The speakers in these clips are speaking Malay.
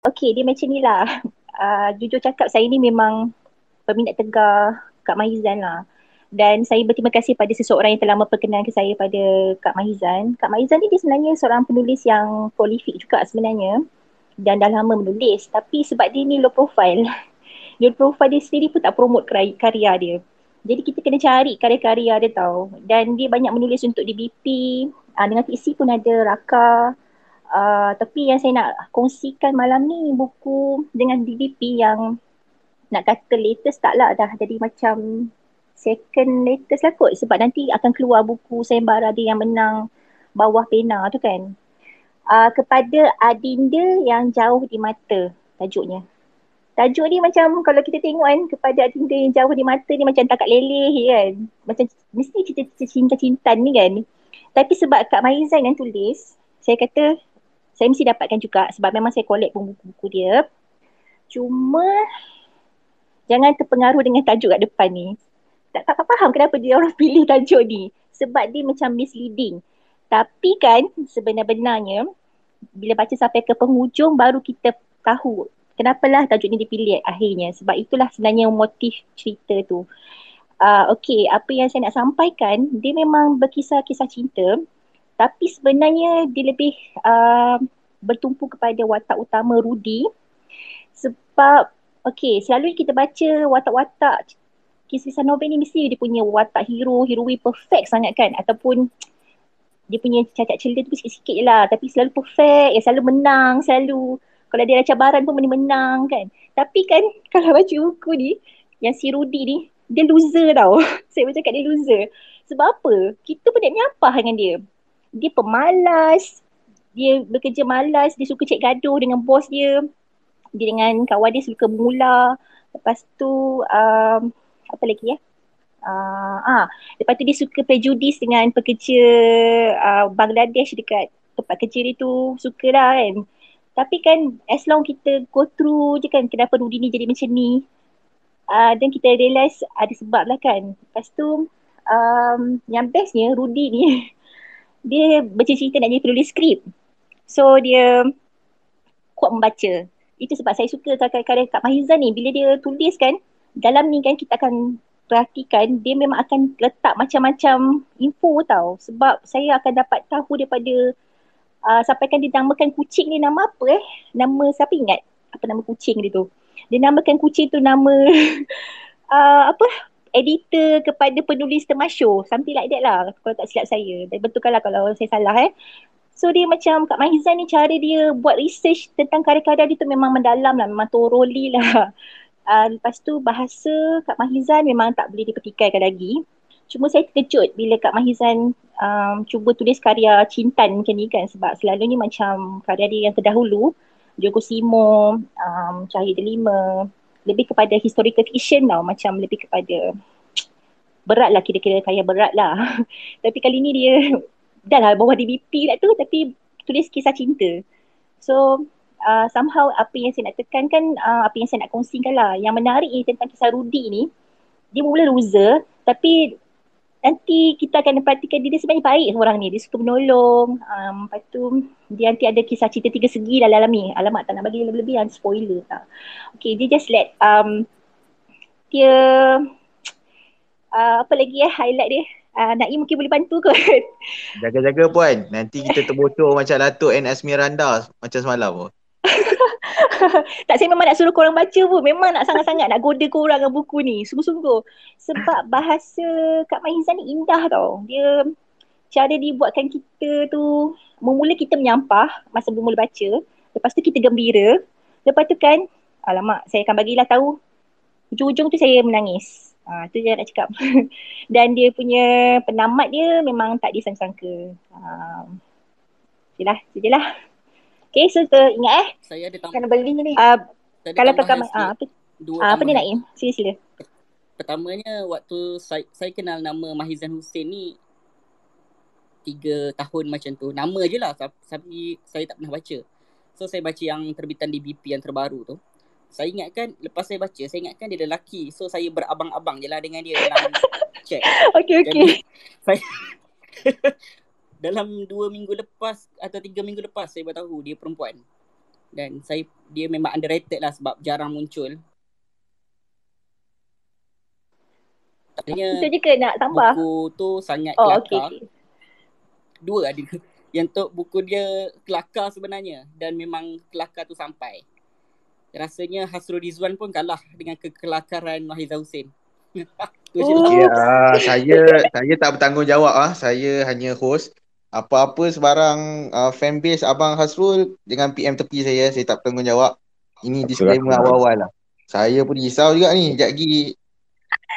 Okey, dia macam ni lah. Jujur cakap saya ni memang peminat tegar Kak Mahizan lah. Dan saya berterima kasih pada seseorang yang telah memperkenalkan saya pada Kak Mahizan. Kak Mahizan ni dia sebenarnya seorang penulis yang prolific juga sebenarnya. Dan dah lama menulis. Tapi sebab dia ni low profile, low profile dia sendiri pun tak promote karya dia. Jadi kita kena cari karya-karya dia tau. Dan dia banyak menulis untuk DBP, dengan TC pun ada Raka. Tapi yang saya nak kongsikan malam ni buku dengan DBP yang nak kata latest tak lah, dah jadi macam second latest lah kot, sebab nanti akan keluar buku sayembara dia yang menang bawah pena tu kan. Kepada Adinda yang jauh di mata, tajuknya. Tajuk ni macam kalau kita tengok kan, kepada Adinda yang jauh di mata ni macam takat leleh kan. Macam mesti cerita-cerita cinta-cinta ni kan. Tapi sebab Kak Maizan yang tulis, saya kata saya mesti dapatkan juga sebab memang saya collect pun buku-buku dia. Cuma jangan terpengaruh dengan tajuk kat depan ni. Tak faham kenapa dia orang pilih tajuk ni. Sebab dia macam misleading. Tapi kan sebenar-benarnya bila baca sampai ke penghujung baru kita tahu kenapalah tajuk ni dipilih akhirnya. Sebab itulah sebenarnya motif cerita tu. Okay, apa yang saya nak sampaikan, dia memang berkisah-kisah cinta. Tapi sebenarnya dia lebih bertumpu kepada watak utama Rudy. Sebab selalu kita baca watak-watak kisah novel ni mesti dia punya watak hero, heroine perfect sangat kan. Ataupun dia punya cacat celah tu sikit-sikit je lah. Tapi selalu perfect, selalu menang, selalu kalau dia ada cabaran pun dia menang kan. Tapi kan kalau baca buku ni, yang si Rudy ni, dia loser tau. Saya macam kat dia loser. Sebab apa? Kita pun nak menyampah dengan dia. Dia pemalas, dia bekerja malas, dia suka cek gaduh dengan bos dia. Dia dengan kawan dia suka mula. Lepas tu apa lagi ya? Lepas tu dia suka prejudis dengan pekerja Bangladesh dekat tempat kerja dia tu. Sukalah kan. Tapi kan as long kita go through je kan kenapa Rudy ni jadi macam ni. Dan kita realise ada sebab lah kan. Lepas tu yang bestnya Rudy ni dia bercita-cita nak jadi penulis skrip. So dia kuat membaca. Itu sebab saya suka karya-karya Kak Mahizan ni. Bila dia tulis kan, dalam ni kan kita akan perhatikan dia memang akan letak macam-macam info tau. Sebab saya akan dapat tahu daripada sampaikan dia namakan kucing ni nama apa Nama siapa ingat? Apa nama kucing dia tu? Dia namakan kucing tu nama apa? Editor kepada penulis termasyur. Something like that lah kalau tak silap saya. Dan betulkan lah kalau saya salah So dia macam Kak Mahizan ni cara dia buat research tentang karya-karya dia tu memang mendalam lah, memang thoroughly lah. Lepas tu bahasa Kak Mahizan memang tak boleh dipertikaikan lagi. Cuma saya terkejut bila Kak Mahizan cuba tulis karya cintan macam ni kan. Sebab selalunya macam karya dia yang terdahulu, Joko Simo, Cahaya Delima, lebih kepada historical fiction tau. Macam lebih kepada berat lah, kira-kira karya berat lah. Tapi kali ni dia dah lah bawah DBP lah tu, tapi tulis kisah cinta. So somehow apa yang saya nak tekankan, apa yang saya nak kongsikan lah, yang menarik ni tentang kisah Rudy ni, dia mula loser tapi nanti kita akan perhatikan dia sebenarnya baik orang ni. Dia suka menolong. Lepas tu dia nanti ada kisah cinta tiga segi dalam ni. Alamak, tak nak bagi lebih-lebih, spoiler tak. Okay, dia just let dia apa lagi highlight dia. Naim mungkin boleh bantu kot. Jaga-jaga puan, nanti kita terbocor macam Datuk and Asmiranda macam semalam pun. Tak, saya memang nak suruh korang baca pun. Memang nak sangat-sangat nak goda korang dengan buku ni. Sungguh-sungguh. Sebab bahasa Kak Mahizan ni indah tau. Dia cara dia buatkan kita tu, memula kita menyampah masa bermula baca. Lepas tu kita gembira. Lepas tu kan, alamak, saya akan bagilah tahu. Ujung-ujung tu saya menangis. Tu je nak cakap. Dan dia punya penamat dia memang tak disangka-sangka. Sejelah. Okay, so ingat Saya ada kena beli ni. saya ada Kalau tambahan kakak sikit. Dua apa ni tambahan. Naim? Sila. Pertamanya waktu saya kenal nama Mahizan Hussein ni 3 tahun macam tu. Nama je lah, tapi saya tak pernah baca. So saya baca yang terbitan DBP yang terbaru tu. Saya ingatkan, lepas saya baca, saya ingatkan dia lelaki. So saya berabang-abang je lah dengan dia dalam chat. Okay. Jadi saya dalam 2 minggu lepas atau 3 minggu lepas saya baru tahu dia perempuan. Dan dia memang underrated lah sebab jarang muncul. Itu je ke nak tambah? Buku tu sangat Oh, kelakar. okay. Dua ada. Yang tu buku dia kelakar sebenarnya dan memang kelakar tu sampai. Rasanya Hasrul Rizwan pun kalah dengan kekelakaran Mahiza Hussein. Tu je lah. Ya, saya tak bertanggungjawab Saya hanya host. Apa-apa sebarang fanbase Abang Hasrul dengan PM tepi saya tak bertanggungjawab. Ini disclaimer awal-awal lah. Saya pun risau juga ni. Sekejap lagi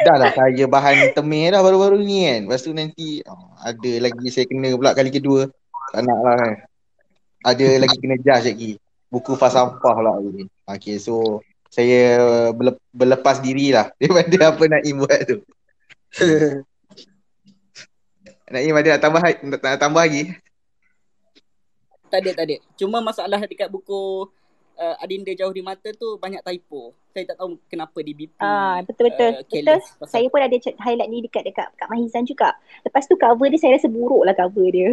dah lah saya bahan temih dah baru-baru ni kan. Lepas tu nanti ada lagi saya kena pula kali kedua. Tak nak lah kan. Ada lagi kena judge lagi. Buku falsafah lah ni. Okay, so saya berlepas diri lah daripada apa Naim buat tu. Naim ada nak tambah lagi? Tak ada. Cuma masalah dekat buku Adinda Jauh di Mata tu banyak typo. Saya tak tahu kenapa di BP. Betul. Saya pun ada highlight ni dekat Kak Mahizan juga. Lepas tu cover dia saya rasa buruk lah cover dia.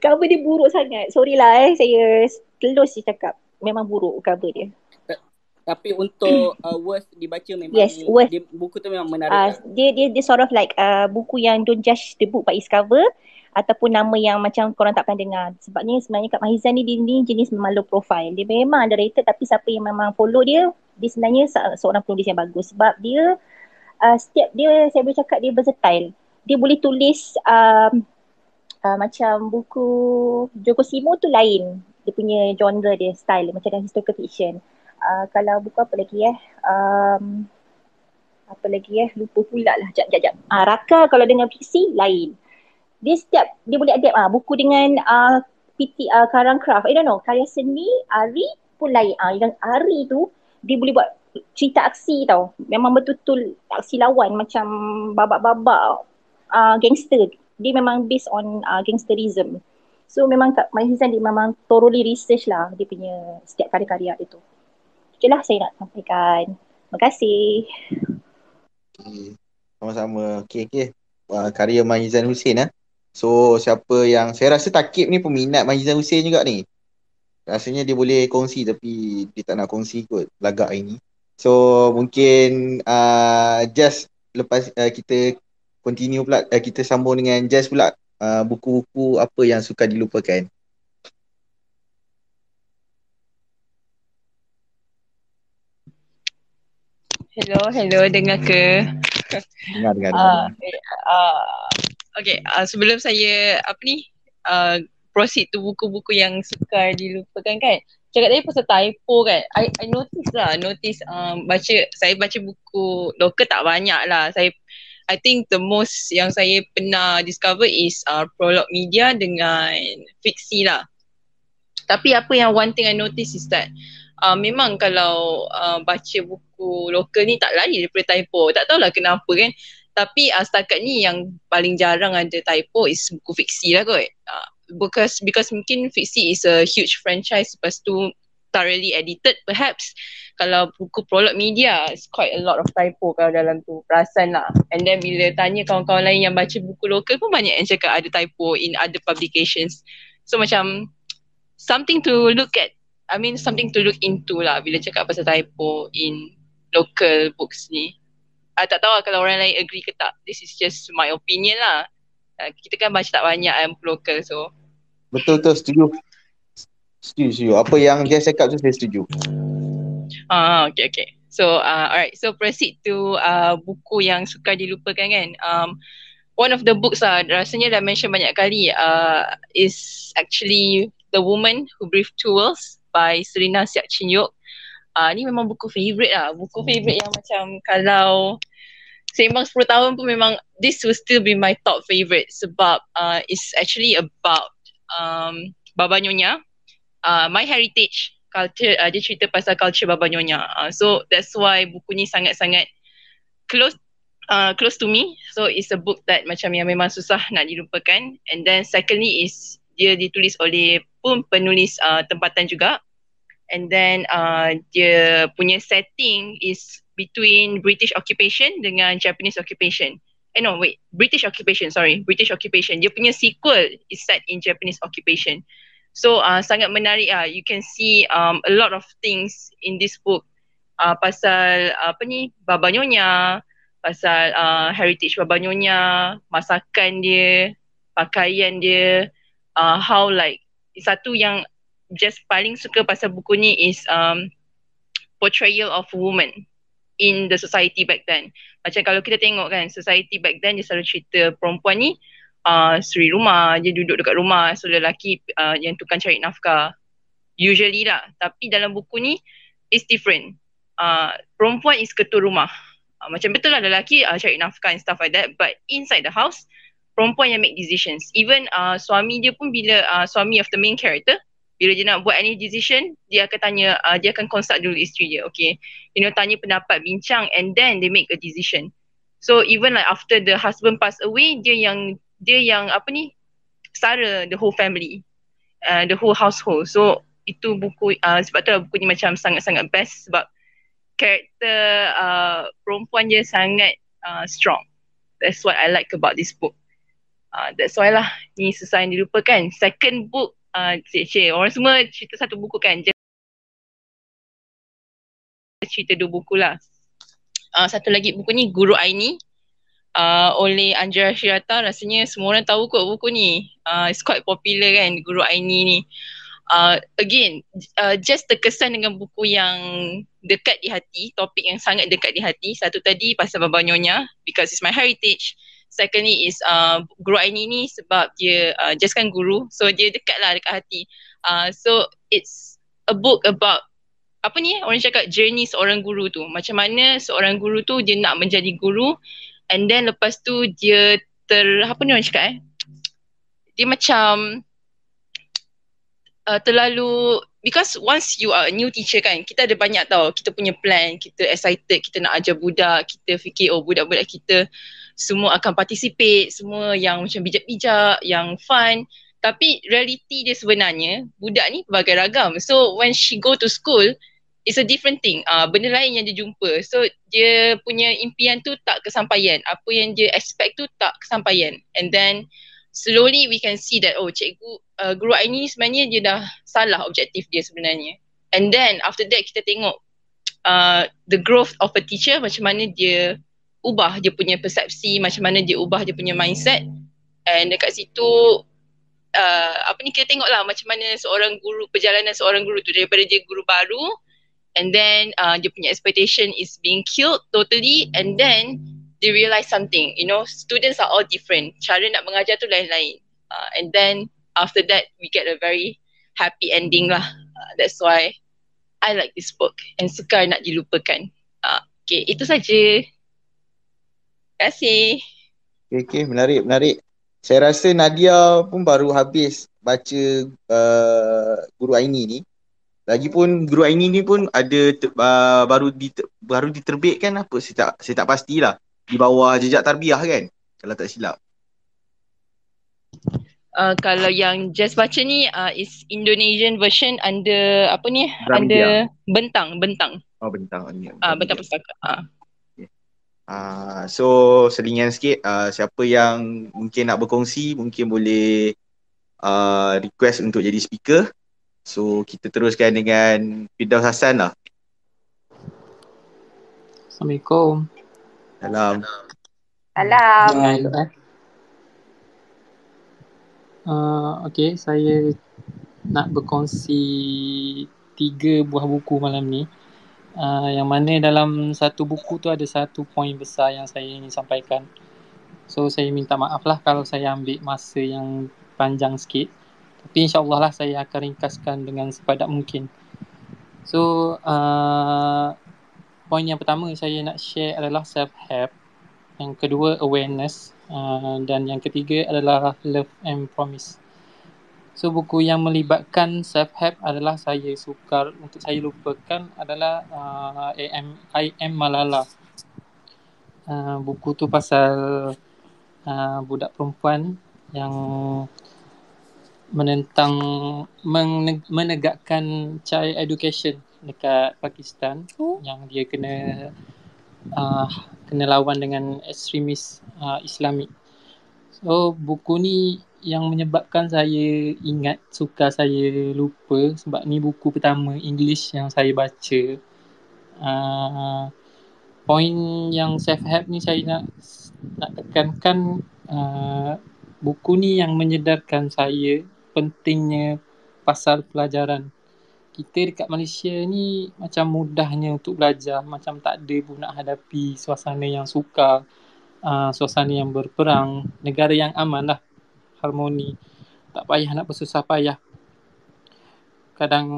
Cover dia buruk sangat. Sorry lah saya telus je cakap. Memang buruk cover dia. Tapi untuk worth dibaca memang. Yes, worth. Buku tu memang menarik lah. Dia sort of like buku yang don't judge the book by its cover. Ataupun nama yang macam korang tak pernah dengar. Sebabnya sebenarnya Kak Mahizan ni jenis memang low profile. Dia memang underrated tapi siapa yang memang follow dia sebenarnya seorang penulis yang bagus. Sebab dia setiap dia saya boleh cakap dia versatile. Dia boleh tulis macam buku Joko Simo tu lain. Dia punya genre dia, style macam dalam historical fiction. Kalau buku apa lagi lupa pula lah. Jap. Raka kalau dengan fiksi lain. Dia boleh adapt buku dengan PT karang craft. I don't know, karya seni Ari pun lain. Yang Ari tu dia boleh buat cerita aksi tau. Memang betul-betul aksi lawan macam babak-babak gangster. Dia memang based on gangsterism. So memang Kak Mahizan dia memang thoroughly research lah dia punya setiap karya-karya itu. Itulah saya nak sampaikan. Terima kasih. Sama-sama. Okay. Karya Mahizan Hussein So siapa yang saya rasa Takib ni peminat Mahizan Hussein juga ni. Rasanya dia boleh kongsi tapi dia tak nak kongsi kot lagak ini. So mungkin just lepas kita continue pula kita sambung dengan Jazz pula buku-buku apa yang suka dilupakan. Hello, dengar ke? Dengar. Okay, sebelum saya proceed tu buku-buku yang sukar dilupakan kan. Cakap tadi pasal typo kan. I notice saya baca buku lokal tak banyak lah. I think the most yang saya pernah discover is Prolog Media dengan fiksi lah. Tapi apa yang one thing I notice is that memang kalau baca buku lokal ni tak lari daripada typo. Tak tahulah kenapa kan. Tapi setakat ni yang paling jarang ada typo is buku fiksi lah kot. Because mungkin fiksi is a huge franchise, lepas tu thoroughly edited perhaps. Kalau buku Prolog Media, it's quite a lot of typo kalau dalam tu, perasan lah. And then bila tanya kawan-kawan lain yang baca buku lokal pun banyak yang cakap ada typo in other publications. So macam something to look into lah bila cakap pasal typo in local books ni. Tak tahu kalau orang lain agree ke tak. This is just my opinion lah. Kita kan baca tak banyak local so. Betul, setuju. Apa yang dia cakap tu saya setuju. Okay. So alright. So proceed to buku yang suka dilupakan kan. One of the books rasanya dah mention banyak kali is actually The Woman Who Breathed Two Worlds by Serena Siak Chin Yok. Ni memang buku favourite lah. Buku favourite yang macam kalau sembang 10 tahun pun memang this will still be my top favourite sebab it's actually about Baba Nyonya, my heritage culture. Dia cerita pasal culture Baba Nyonya. So that's why buku ni sangat-sangat close to me. So it's a book that macam yang memang susah nak dilupakan. And then secondly is dia ditulis oleh pun penulis tempatan juga. And then dia punya setting is between British occupation dengan Japanese occupation. British occupation. Dia punya sequel is set in Japanese occupation. So sangat menarik you can see a lot of things in this book pasal Baba Nyonya, pasal heritage Baba Nyonya, masakan dia, pakaian dia, how like satu yang just paling suka pasal buku ni is portrayal of women in the society back then. Macam kalau kita tengok kan, society back then dia selalu cerita perempuan ni suri rumah, dia duduk dekat rumah, so lelaki yang tukang cari nafkah. Usually lah. Tapi dalam buku ni, it's different. Perempuan is ketua rumah. Macam betul lah lelaki cari nafkah and stuff like that, but inside the house, perempuan yang make decisions. Even suami dia pun bila suami of the main character, bila dia nak buat any decision, dia akan tanya, dia akan consult dulu isteri dia. Okay, tanya pendapat, bincang, and then they make a decision. So even like after the husband pass away, dia yang sara the whole family, the whole household. So itu buku, sebab tu buku ni macam sangat-sangat best sebab karakter perempuan dia sangat strong. That's what I like about this book. That's why lah ni susah yang dilupakan. Second book, orang semua cerita satu buku kan, just cerita dua buku lah. Satu lagi buku ni Guru Aini oleh Andrea Shirata. Rasanya semua orang tahu kot buku ni. It's quite popular kan, Guru Aini ni. Again, just terkesan dengan buku yang dekat di hati, topik yang sangat dekat di hati. Satu tadi pasal Baba Nyonya, because it's my heritage. Secondly is Guru Aini ni sebab dia just kan guru, so dia dekat lah dekat hati. So it's a book about orang cakap journey seorang guru tu. Macam mana seorang guru tu dia nak menjadi guru, and then lepas tu dia orang cakap dia macam terlalu, because once you are a new teacher kan, kita ada banyak tau, kita punya plan, kita excited, kita nak ajar budak, kita fikir budak-budak kita semua akan participate, semua yang macam bijak-bijak, yang fun. Tapi reality dia sebenarnya, budak ni pelbagai ragam. So when she go to school, it's a different thing. Benda lain yang dia jumpa. So dia punya impian tu tak kesampaian. Apa yang dia expect tu tak kesampaian. And then slowly we can see that cikgu Guru Aini sebenarnya dia dah salah objektif dia sebenarnya. And then after that kita tengok the growth of a teacher, macam mana dia ubah dia punya persepsi, macam mana dia ubah dia punya mindset. And dekat situ kita tengok lah macam mana seorang guru, perjalanan seorang guru tu daripada dia guru baru, and then dia punya expectation is being killed totally, and then they realize something, students are all different, cara nak mengajar tu lain-lain, and then after that we get a very happy ending lah. That's why I like this book and sukar nak dilupakan. Okay, itu saja. Terima kasih. Okay, menarik. Saya rasa Nadia pun baru habis baca Guru Aini ni. Lagipun Guru Aini ni pun ada baru diterbitkan apa, saya tak pastilah. Di bawah Jejak Tarbiyah kan, kalau tak silap. Kalau yang just baca ni is Indonesian version under Gramedia. under Bentang. Oh, Bentang. Bentang Pustaka. So selingan sikit, siapa yang mungkin nak berkongsi mungkin boleh request untuk jadi speaker. So kita teruskan dengan Firdaus Hassan lah. Assalamualaikum. Salam. Okay, saya nak berkongsi 3 buah buku malam ni. Yang mana dalam satu buku tu ada satu poin besar yang saya ingin sampaikan. So saya minta maaf lah kalau saya ambil masa yang panjang sikit. Tapi insyaAllah lah saya akan ringkaskan dengan sepadat mungkin. So poin yang pertama saya nak share adalah self-help. Yang kedua awareness. Dan yang ketiga adalah love and promise. So buku yang melibatkan self-help adalah saya sukar untuk saya lupakan adalah I Am Malala. Buku tu pasal budak perempuan yang menegakkan child education dekat Pakistan, yang dia kena lawan dengan ekstremis Islamik. So buku ni yang menyebabkan saya ingat, suka, saya lupa sebab ni buku pertama English yang saya baca. Point yang self help ni saya nak tekankan, buku ni yang menyedarkan saya pentingnya pasal pelajaran. Kita dekat Malaysia ni macam mudahnya untuk belajar, macam tak ada pun nak hadapi suasana yang sukar, suasana yang berperang, negara yang aman lah, harmoni, tak payah nak bersusah payah. Kadang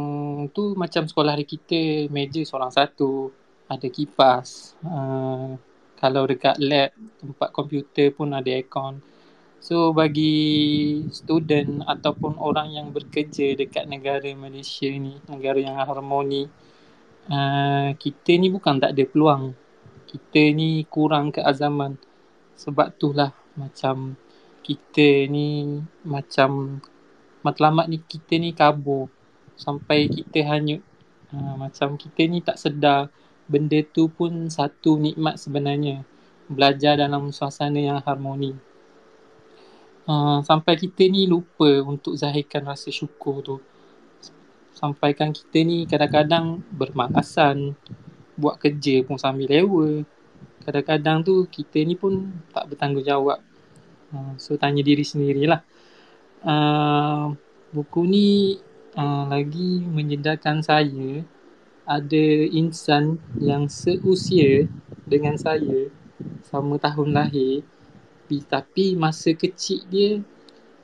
tu macam sekolah hari kita, meja seorang satu, ada kipas, kalau dekat lab, tempat komputer pun ada aircon. So bagi student ataupun orang yang bekerja dekat negara Malaysia ni, negara yang harmoni, kita ni bukan tak ada peluang, kita ni kurang keazaman. Sebab itulah macam kita ni, macam matlamat ni, kita ni kabur sampai kita hanyut. Macam kita ni tak sedar benda tu pun satu nikmat sebenarnya, belajar dalam suasana yang harmoni. Sampai kita ni lupa untuk zahirkan rasa syukur tu. Sampaikan kita ni kadang-kadang bermalasan, buat kerja pun sambil lewa. Kadang-kadang tu kita ni pun tak bertanggungjawab. So tanya diri sendirilah. Buku ni lagi menyedarkan saya ada insan yang seusia dengan saya, sama tahun lahir, tapi masa kecil dia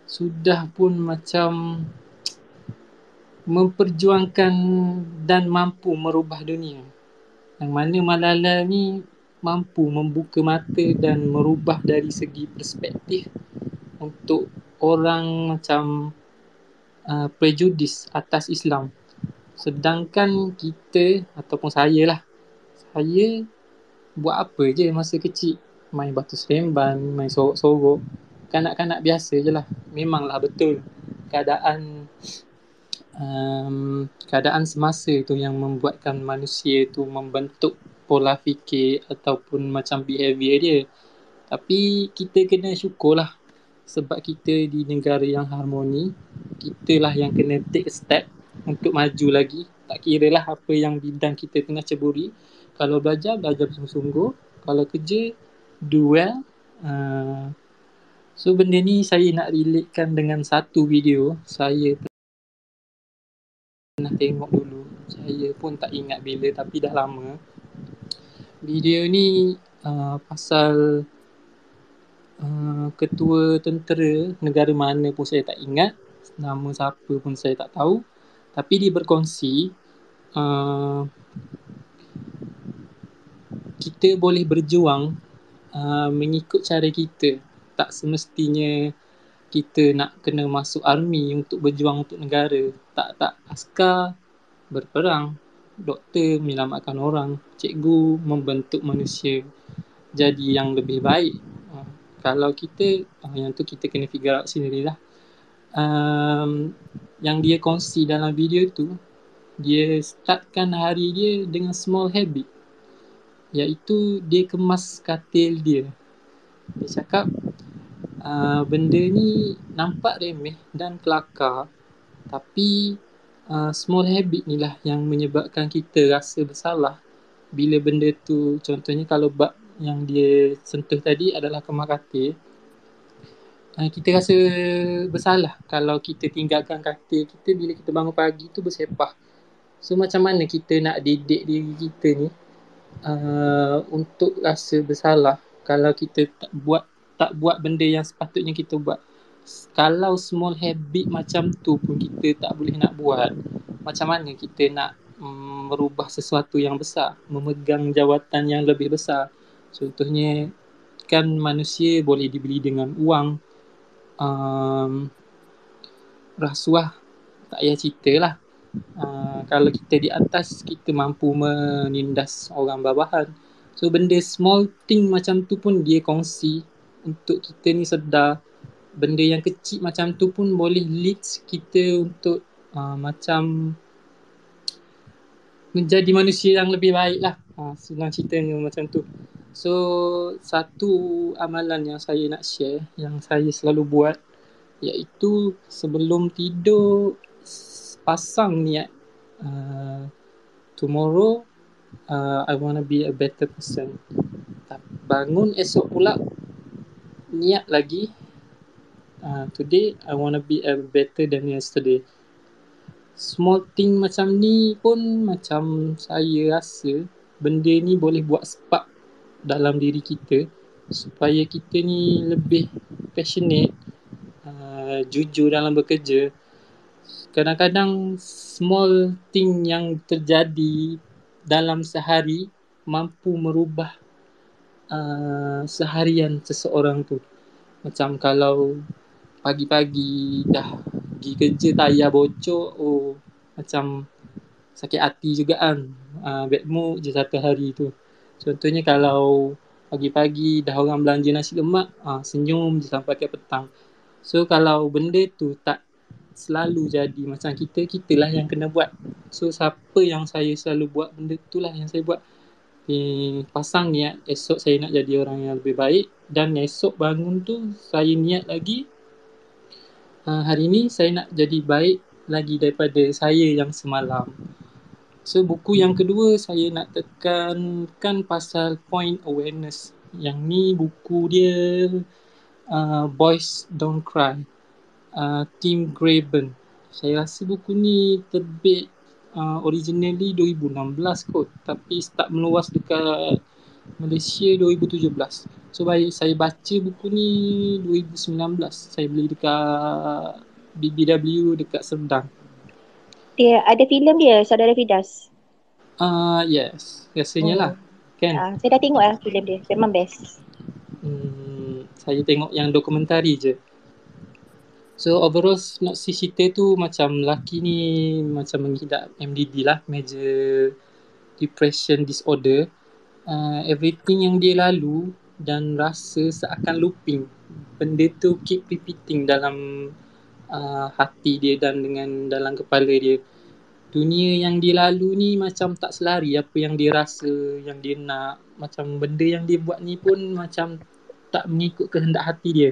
sudah pun macam memperjuangkan dan mampu merubah dunia. Yang mana Malala ni mampu membuka mata dan merubah dari segi perspektif untuk orang macam prejudis atas Islam. Sedangkan kita, ataupun saya lah, saya buat apa je masa kecil? Main batu seremban, main sorok-sorok, kanak-kanak biasa je lah. Memanglah betul keadaan semasa tu yang membuatkan manusia tu membentuk pola fikir ataupun macam behavior dia. Tapi kita kena syukurlah sebab kita di negara yang harmoni, kitalah yang kena take a step untuk maju lagi. Tak kira lah apa yang bidang kita tengah ceburi. Kalau belajar bersungguh-sungguh. Kalau kerja, do well. So benda ni saya nak relatekan dengan satu video saya pernah tengok dulu. Saya pun tak ingat bila, tapi dah lama. Video ni pasal ketua tentera negara mana pun saya tak ingat, nama siapa pun saya tak tahu, tapi dia berkongsi kita boleh berjuang mengikut cara kita. Tak semestinya kita nak kena masuk army untuk berjuang untuk negara. Tak. Askar berperang, doktor menyelamatkan orang, cikgu membentuk manusia jadi yang lebih baik. Kalau kita, yang tu kita kena figure out sendirilah. Yang dia kongsi dalam video tu, dia startkan hari dia dengan small habit, iaitu dia kemas katil dia. Dia cakap benda ni nampak remeh dan kelakar, tapi small habit ni lah yang menyebabkan kita rasa bersalah bila benda tu, contohnya kalau bab yang dia sentuh tadi adalah kemas katil, kita rasa bersalah kalau kita tinggalkan katil kita bila kita bangun pagi tu bersepah. So macam mana kita nak didik diri kita ni untuk rasa bersalah kalau kita tak buat benda yang sepatutnya kita buat. Kalau small habit macam tu pun kita tak boleh nak buat, macam mana kita nak merubah sesuatu yang besar, memegang jawatan yang lebih besar? Contohnya kan manusia boleh dibeli dengan uang, rasuah tak payah cerita lah. Kalau kita di atas, kita mampu menindas orang bawahan. So benda small thing macam tu pun dia kongsi untuk kita ni sedar. Benda yang kecil macam tu pun boleh lead kita untuk macam menjadi manusia yang lebih baik lah. Senang ceritanya macam tu. So satu amalan yang saya nak share, yang saya selalu buat, iaitu sebelum tidur pasang niat, tomorrow I wanna be a better person. Bangun esok pula niat lagi, today I wanna be a better than yesterday. Small thing macam ni pun macam saya rasa benda ni boleh buat spark dalam diri kita supaya kita ni lebih passionate, jujur dalam bekerja. Kadang-kadang small thing yang terjadi dalam sehari mampu merubah seharian seseorang tu. Macam kalau pagi-pagi dah pergi kerja tayar bocor, macam sakit hati juga kan. Bad mood je satu hari tu. Contohnya kalau pagi-pagi dah orang belanja nasi lemak, senyum je sampai ke petang. So kalau benda tu tak selalu jadi macam kitalah yang kena buat. So siapa yang saya selalu buat benda tu lah yang saya buat. Pasang niat esok saya nak jadi orang yang lebih baik, dan esok bangun tu saya niat lagi, hari ni saya nak jadi baik lagi daripada saya yang semalam. So buku yang kedua saya nak tekankan pasal point awareness. Yang ni buku dia Boys Don't Cry, Tim Graben. Saya rasa buku ni terbit originally 2016 kot, tapi start meluas dekat Malaysia 2017. So saya baca buku ni 2019. Saya beli dekat BBW dekat Serdang. Dia ada filem dia, Saudara Fidas. Yes, rasanya lah kan. Saya dah tengok lah filem dia, memang best. Saya tengok yang dokumentari je. So overall sinopsis cerita tu macam lelaki ni macam mengidap MDD lah, Major Depression Disorder. Everything yang dia lalu dan rasa seakan looping. Benda tu keep repeating dalam hati dia dan dengan dalam kepala dia. Dunia yang dia lalu ni macam tak selari apa yang dia rasa, yang dia nak. Macam benda yang dia buat ni pun macam tak mengikut kehendak hati dia.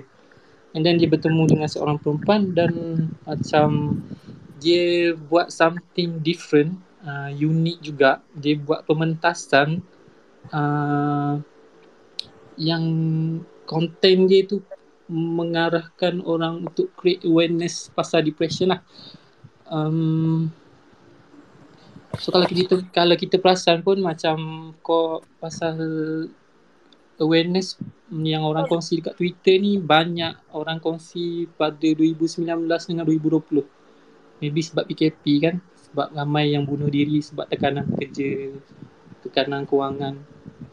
And then dia bertemu dengan seorang perempuan dan macam dia buat something different, unik juga. Dia buat pementasan yang konten dia tu mengarahkan orang untuk create awareness pasal depression lah. So kalau kita perasan pun macam pasal awareness yang orang kongsi dekat Twitter ni, banyak orang kongsi pada 2019 dengan 2020. Maybe sebab PKP kan, sebab ramai yang bunuh diri sebab tekanan kerja, tekanan kewangan.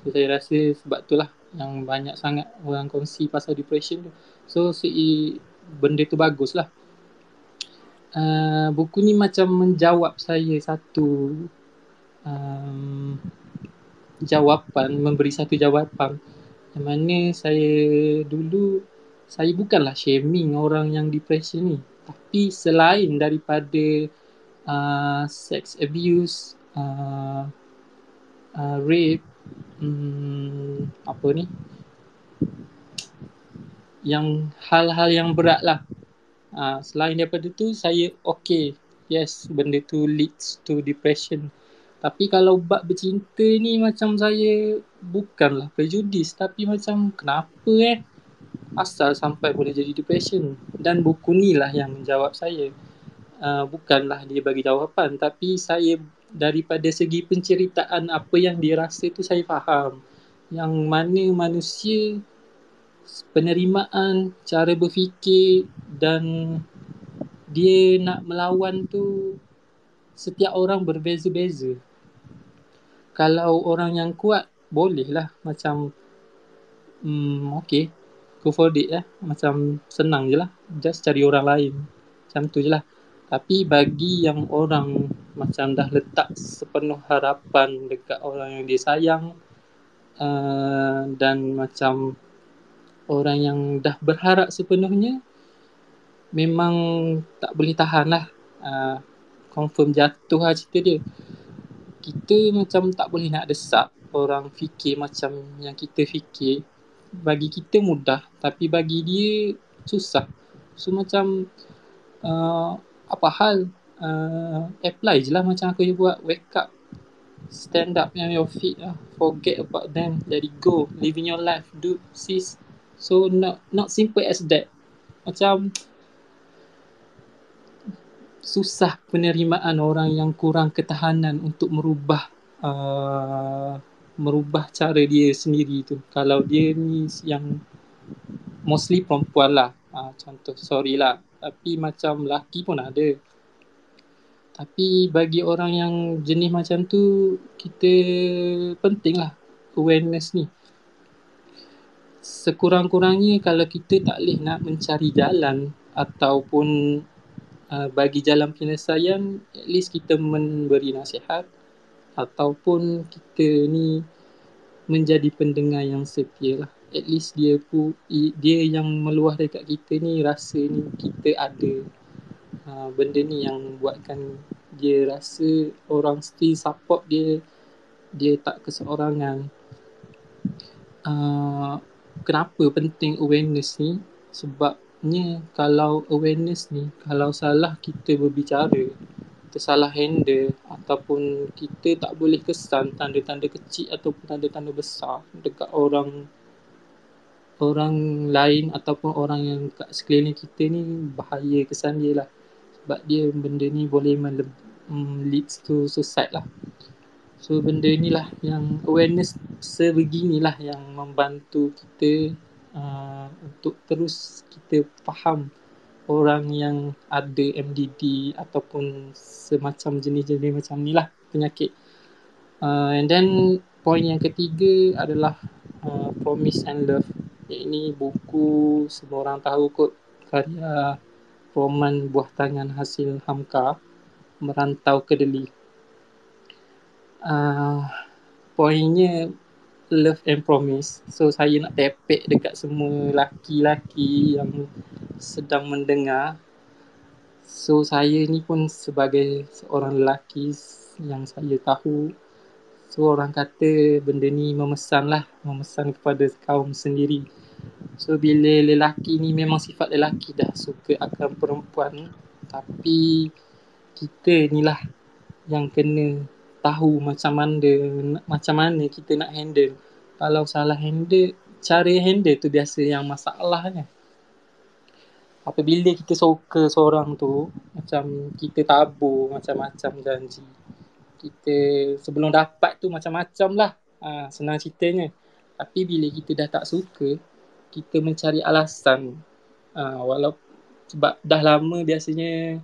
So saya rasa sebab tu lah yang banyak sangat orang kongsi pasal depression tu. So benda tu bagus lah. Buku ni macam menjawab saya satu jawapan, memberi satu jawapan yang mana saya bukanlah shaming orang yang depression ni, tapi selain daripada sex abuse, rape, yang hal-hal yang berat lah. Selain daripada tu saya yes, benda tu leads to depression. Tapi kalau bab bercinta ni macam saya bukanlah prejudis, tapi macam kenapa asal sampai boleh jadi depression. Dan buku ni lah yang menjawab saya. Bukanlah dia bagi jawapan, tapi saya daripada segi penceritaan apa yang dia rasa tu saya faham. Yang mana manusia, penerimaan, cara berfikir dan dia nak melawan tu, setiap orang berbeza-beza. Kalau orang yang kuat, bolehlah macam go for it lah. Macam senang je lah, just cari orang lain. Macam tu je lah. Tapi bagi yang orang macam dah letak sepenuh harapan dekat orang yang dia sayang, dan macam orang yang dah berharap sepenuhnya, memang tak boleh tahan lah. Confirm jatuh lah cerita dia. Kita macam tak boleh nak desak. orang fikir macam yang kita fikir, bagi kita mudah tapi bagi dia susah. So macam apa hal, apply je lah macam aku buat, wake up, stand up on your feet lah, forget about them, let it go, living your life, do sis. So not simple as that. Macam susah penerimaan orang yang kurang ketahanan untuk merubah cara dia sendiri tu. Kalau dia ni yang mostly perempuan lah, contoh, sorry lah, tapi macam lelaki pun ada. Tapi bagi orang yang jenis macam tu, kita penting lah awareness ni. Sekurang-kurangnya kalau kita tak boleh nak mencari jalan ataupun bagi jalan penyelesaian, at least kita memberi nasihat ataupun kita ni menjadi pendengar yang setia lah. At least dia yang meluah dekat kita ni rasa ni kita ada. Benda ni yang buatkan dia rasa orang still support dia tak keseorangan. Kenapa penting awareness ni? Sebabnya kalau awareness ni, kalau salah kita berbicara, kita salah handle ataupun kita tak boleh kesan tanda-tanda kecil ataupun tanda-tanda besar dekat orang lain ataupun orang yang kat sekeliling kita ni, bahaya kesan dia lah. Sebab dia benda ni boleh leads to suicide lah. So benda ni lah yang awareness sebeginilah yang membantu kita untuk terus kita faham orang yang ada MDD ataupun semacam jenis-jenis macam ni lah penyakit. And then point yang ketiga adalah Promise and Love. Ini buku semua orang tahu kot, karya roman buah tangan hasil Hamka, Merantau ke Delhi. Poinnya love and promise. So saya nak tepek dekat semua laki-laki yang sedang mendengar. So saya ni pun sebagai seorang lelaki yang saya tahu, so orang kata benda ni memesan kepada kaum sendiri. So bila lelaki ni memang sifat lelaki dah suka akan perempuan, tapi kita ni lah yang kena tahu macam mana kita nak handle. Kalau salah handle, cara handle tu biasa yang masalahnya. Apabila kita suka seorang tu, macam kita tabur macam-macam janji, kita sebelum dapat tu macam-macam lah, senang ceritanya. Tapi bila kita dah tak suka, kita mencari alasan, walaupun sebab dah lama biasanya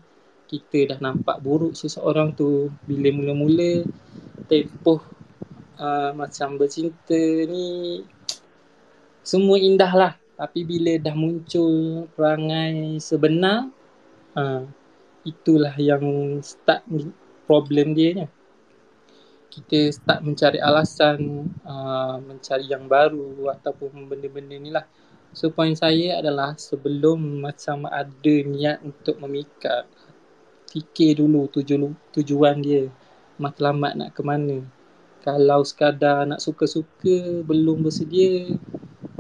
kita dah nampak buruk seseorang tu. Bila mula-mula tempoh macam bercinta ni semua indah lah, tapi bila dah muncul perangai sebenar, itulah yang start problem dia. Kita start mencari alasan, mencari yang baru ataupun benda-benda ni lah. So point saya adalah sebelum macam ada niat untuk memikat, fikir dulu tujuan dia, matlamat nak ke mana. Kalau sekadar nak suka-suka belum bersedia,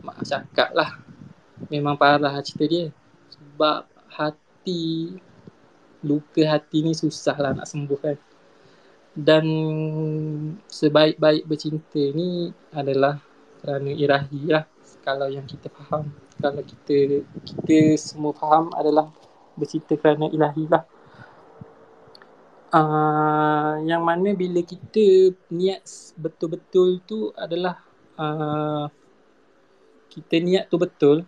mak cakap lah, memang parah cerita dia. Sebab luka hati ni susah lah nak sembuh kan. Dan sebaik-baik bercinta ni adalah kerana ilahi lah. Kalau yang kita faham, kalau kita semua faham adalah bercinta kerana ilahi lah. Yang mana bila kita niat betul-betul tu adalah kita niat tu betul,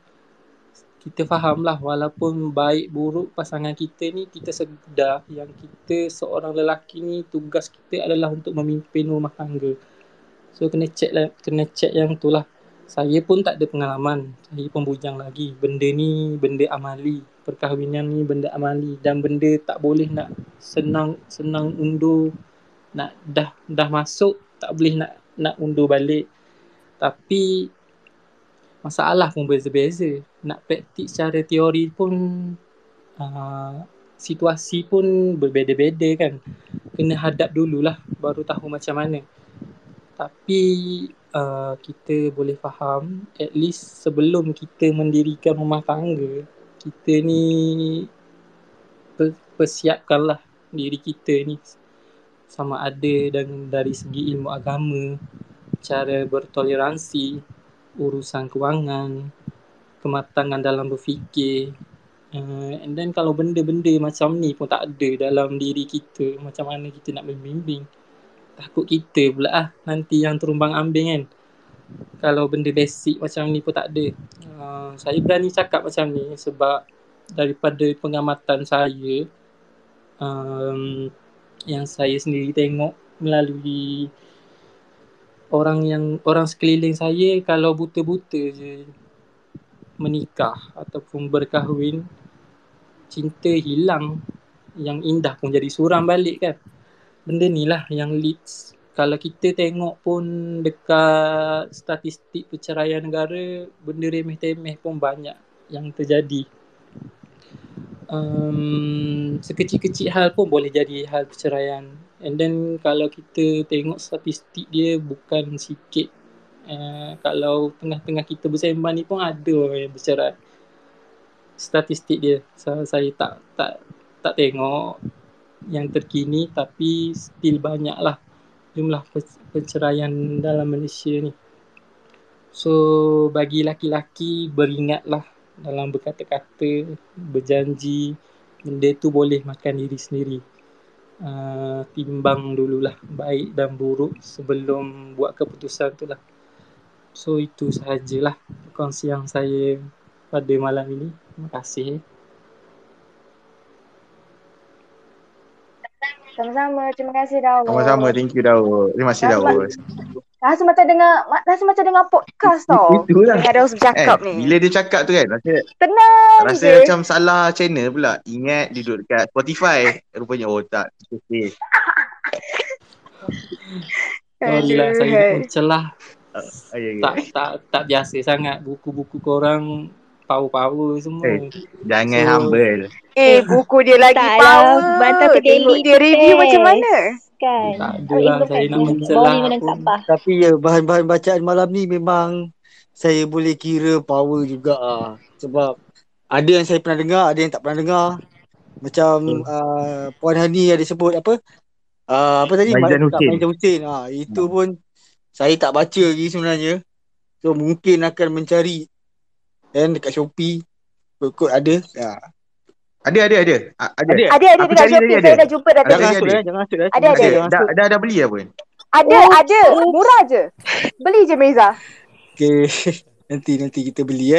kita faham lah walaupun baik buruk pasangan kita ni, kita sedar yang kita seorang lelaki ni tugas kita adalah untuk memimpin rumah tangga. So kena check yang tu lah. Saya pun tak ada pengalaman, saya pun bujang lagi. Benda ni benda amali, perkahwinan ni benda amali, dan benda tak boleh nak senang undur. Nak dah masuk tak boleh nak undur balik. Tapi masalah pun beza-beza. Nak praktik secara teori pun situasi pun berbeza-beza kan. Kena hadap dululah baru tahu macam mana. Tapi kita boleh faham, at least sebelum kita mendirikan rumah tangga, kita ni persiapkanlah diri kita ni sama ada dari segi ilmu agama, cara bertoleransi, urusan kewangan, kematangan dalam berfikir. And then kalau benda-benda macam ni pun tak ada dalam diri kita, macam mana kita nak membimbing? Takut kita pula nanti yang terumbang ambing kan. Kalau benda basic macam ni pun tak ada. Saya berani cakap macam ni sebab daripada pengamatan saya, yang saya sendiri tengok melalui orang sekeliling saya, kalau buta-buta je menikah ataupun berkahwin, cinta hilang, yang indah pun jadi suram balik kan. Benda ni lah yang leads. Kalau kita tengok pun dekat statistik perceraian negara, benda remeh-temeh pun banyak yang terjadi. Sekecil-kecil hal pun boleh jadi hal perceraian. And then kalau kita tengok statistik dia bukan sikit. Kalau tengah-tengah kita bersembang ni pun ada orang yang bercerai. Statistik dia saya tak tengok yang terkini, tapi still banyak lah jumlah perceraian dalam Malaysia ni. So bagi laki-laki, beringatlah dalam berkata-kata, berjanji, benda tu boleh makan diri sendiri. Timbang dululah baik dan buruk sebelum buat keputusan tu lah. So itu sahajalah kongsian saya pada malam ini. Terima kasih. Sama-sama. Terima kasih Daud. Sama-sama, thank you Daud. Terima kasih Daud. Rasa macam dengar podcast tau. Itulah. Dengar Daud bercakap ni. Bila dia cakap tu kan, tenang rasa je. macam salah channel pula. Ingat duduk dekat Spotify. Rupanya tak. Okay. Sorry lah, saya mencelah. Okay. Tak biasa sangat buku-buku korang power-power semua. Jangan humble. Buku dia lagi power. Bantah Tengok dia review macam mana. Kan. Tak adalah saya nak mencelah pun. Tapi ya, bahan-bahan bacaan malam ni memang saya boleh kira power juga sebab ada yang saya pernah dengar, ada yang tak pernah dengar. Macam Puan Hani ada sebut apa tadi? Maizan Hussein. Itu pun saya tak baca lagi sebenarnya. So mungkin akan mencari dekat Shopee kot ada. Ada dekat Shopee. Saya dah jumpa dah. Jangan hasut. Dah beli apa? Ada. Murah je. Beli je Meza. Okay. Nanti kita beli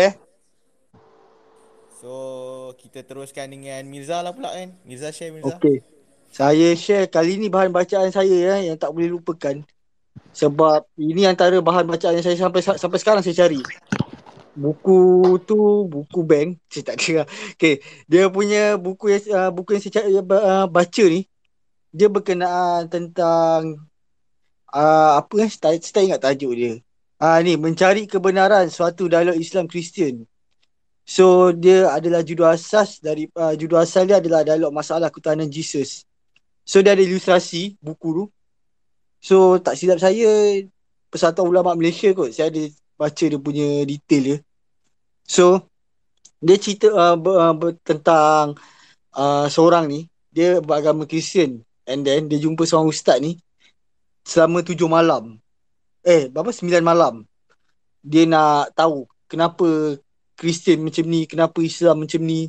So kita teruskan dengan Mirza lah pula kan. Mirza share Mirza. Okay. Saya share kali ni bahan bacaan saya yang tak boleh lupakan. Sebab ini antara bahan bacaan yang saya sampai sekarang saya cari. Buku tu buku bank, saya tak kira. Okay, dia punya buku yang saya baca ni, dia berkenaan tentang saya tak ingat tajuk dia. Ni mencari kebenaran suatu dialog Islam Kristian. So dia adalah judul asal dia adalah dialog masalah ketahanan Jesus. So dia ada ilustrasi buku tu. So tak silap saya Persatuan Ulama Malaysia kot. Saya ada baca dia punya detail dia. So dia cerita tentang seorang ni, dia beragama Kristian, and then dia jumpa seorang ustaz ni selama 7 malam. 9 malam. Dia nak tahu kenapa Kristian macam ni, kenapa Islam macam ni.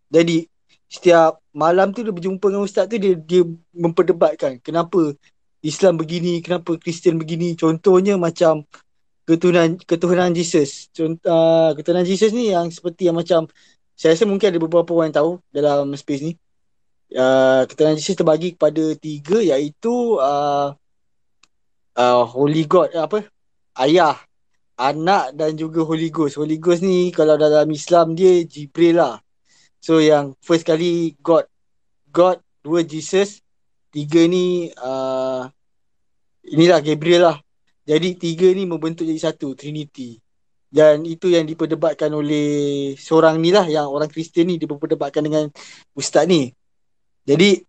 Jadi setiap malam tu dia berjumpa dengan ustaz tu, dia memperdebatkan kenapa Islam begini, kenapa Kristian begini. Contohnya macam ketuhanan Jesus. Ketuhanan Jesus ni yang seperti yang macam saya rasa mungkin ada beberapa orang yang tahu dalam space ni. Ketuhanan Jesus terbagi kepada 3, iaitu Holy God, Ayah, Anak dan juga Holy Ghost. Holy Ghost ni kalau dalam Islam dia Jibril lah. So yang first kali God, 2 Jesus, 3 ni inilah Gabriel lah. Jadi 3 ni membentuk jadi satu, Trinity. Dan itu yang diperdebatkan oleh seorang ni lah, yang orang Kristian ni, dia berdebatkan dengan ustaz ni. Jadi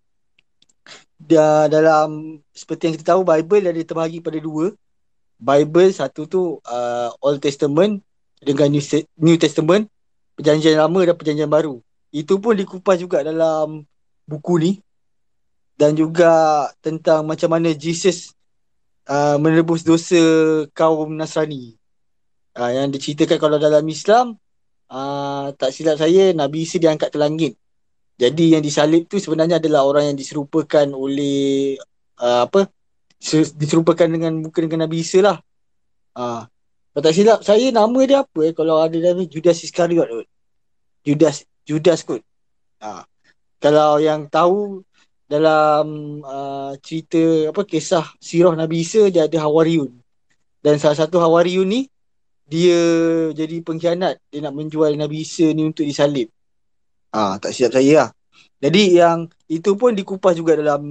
dalam seperti yang kita tahu, Bible ada terbahagi pada 2. Bible, satu tu Old Testament dengan New Testament, Perjanjian Lama dan Perjanjian Baru. Itu pun dikupas juga dalam buku ni. Dan juga tentang macam mana Jesus menebus dosa kaum Nasrani. Yang diceritakan kalau dalam Islam, tak silap saya, Nabi Isa diangkat ke langit. Jadi yang disalib tu sebenarnya adalah orang yang diserupakan oleh diserupakan dengan muka dengan Nabi Isa lah. Kalau tak silap saya, nama dia apa kalau ada nama Judas Iscariot kot. Judas kot. Kalau yang tahu dalam cerita kisah sirah Nabi Isa, dia ada Hawariun. Dan salah satu Hawariun ni dia jadi pengkhianat, dia nak menjual Nabi Isa ni untuk disalib. Tak silap saya lah. Jadi yang itu pun dikupas juga dalam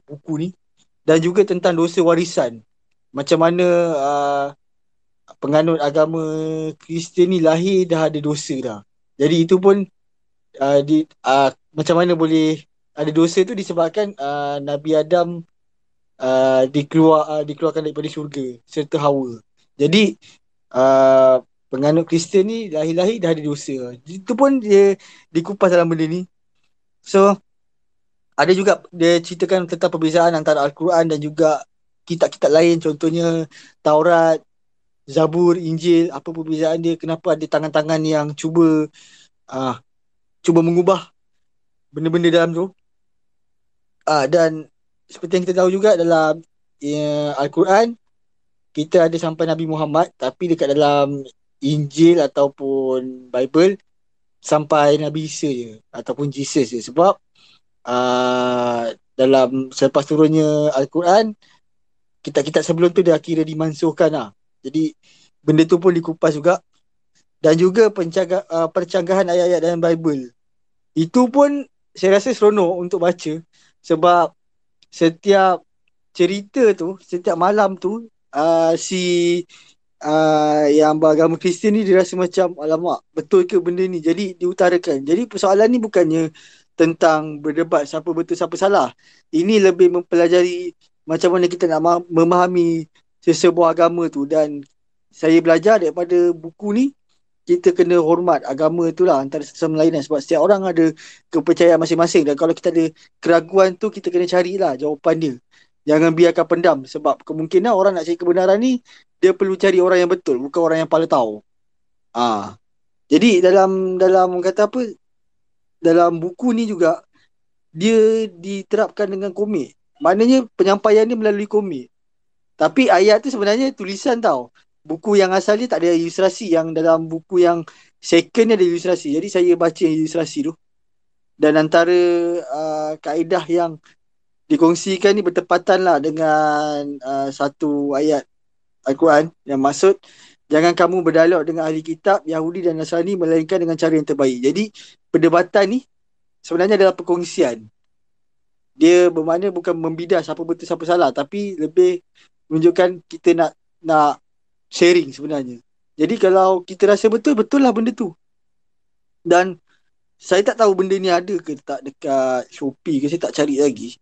buku ni. Dan juga tentang dosa warisan. Macam mana penganut agama Kristian ni lahir dah ada dosa dah. Jadi itu pun macam mana boleh ada dosa tu disebabkan Nabi Adam dikeluarkan daripada syurga serta Hawa. Jadi penganut Kristian ni lahir-lahir dah ada dosa. Itu pun dia dikupas dalam benda ni. So ada juga dia ceritakan tentang perbezaan antara Al-Quran dan juga kitab-kitab lain, contohnya Taurat, Zabur, Injil. Apa perbezaan dia, kenapa ada tangan-tangan yang cuba mengubah benda-benda dalam tu. Dan seperti yang kita tahu juga dalam Al-Quran, kita ada sampai Nabi Muhammad, tapi dekat dalam Injil ataupun Bible sampai Nabi Isa je ataupun Jesus je. Sebab dalam selepas turunnya Al-Quran, kitab-kitab sebelum tu dah kira dimansuhkan lah. Jadi benda tu pun dikupas juga. Dan juga percanggahan ayat-ayat dalam Bible, itu pun saya rasa seronok untuk baca. Sebab setiap cerita tu, setiap malam tu, yang beragama Kristian ni dia rasa macam, alamak, betul ke benda ni? Jadi diutarakan. Jadi persoalan ni bukannya tentang berdebat siapa betul siapa salah. Ini lebih mempelajari macam mana kita nak memahami sesebuah agama tu. Dan saya belajar daripada buku ni, kita kena hormat agama tu lah antara sesama lain. Sebab setiap orang ada kepercayaan masing-masing. Dan kalau kita ada keraguan tu, kita kena carilah jawapan dia. Jangan biarkan pendam. Sebab kemungkinan orang nak cari kebenaran ni, dia perlu cari orang yang betul, bukan orang yang paling tahu. Jadi dalam kata apa, dalam buku ni juga dia diterapkan dengan komik. Maknanya penyampaian ni melalui komik. Tapi ayat tu sebenarnya tulisan tau. Buku yang asalnya tak ada ilustrasi. Yang dalam buku yang second ni ada ilustrasi. Jadi saya baca ilustrasi tu. Dan antara kaedah yang dikongsikan ni bertepatan lah dengan satu ayat Al-Quran yang maksud, jangan kamu berdialog dengan ahli kitab Yahudi dan Nasrani melainkan dengan cara yang terbaik. Jadi perdebatan ni sebenarnya adalah perkongsian. Dia bermakna bukan membidas siapa betul siapa salah, tapi lebih menunjukkan kita nak sharing sebenarnya. Jadi kalau kita rasa betul, betul lah benda tu. Dan saya tak tahu benda ni ada ke tak dekat Shopee ke, saya tak cari lagi.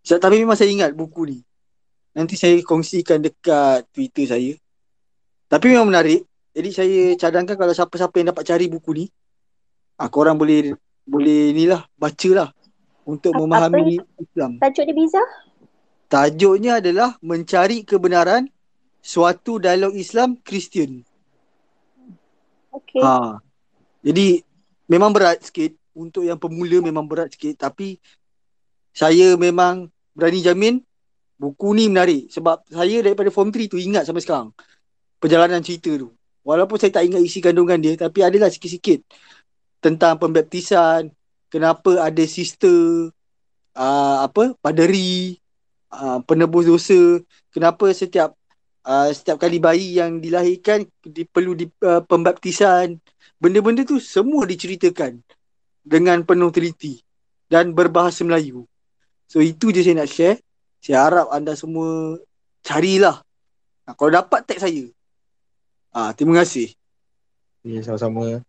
Tapi memang saya ingat buku ni. Nanti saya kongsikan dekat Twitter saya. Tapi memang menarik. Jadi saya cadangkan kalau siapa-siapa yang dapat cari buku ni, korang boleh ni lah, baca lah untuk memahami Islam. Tajuk dia Biza? Tajuknya adalah Mencari Kebenaran, Suatu Dialog Islam Kristian. Okay. Jadi memang berat sikit. Untuk yang pemula memang berat sikit. Tapi saya memang berani jamin buku ni menarik. Sebab saya daripada form 3 tu ingat sampai sekarang perjalanan cerita tu. Walaupun saya tak ingat isi kandungan dia, tapi adalah sikit-sikit tentang pembaptisan, kenapa ada sister paderi, penebus dosa, kenapa setiap kali bayi yang dilahirkan perlu pembaptisan. Benda-benda tu semua diceritakan dengan penuh teliti dan berbahasa Melayu. So itu je saya nak share. Saya harap anda semua carilah. Kalau dapat tag saya. Terima kasih. Ya, sama-sama.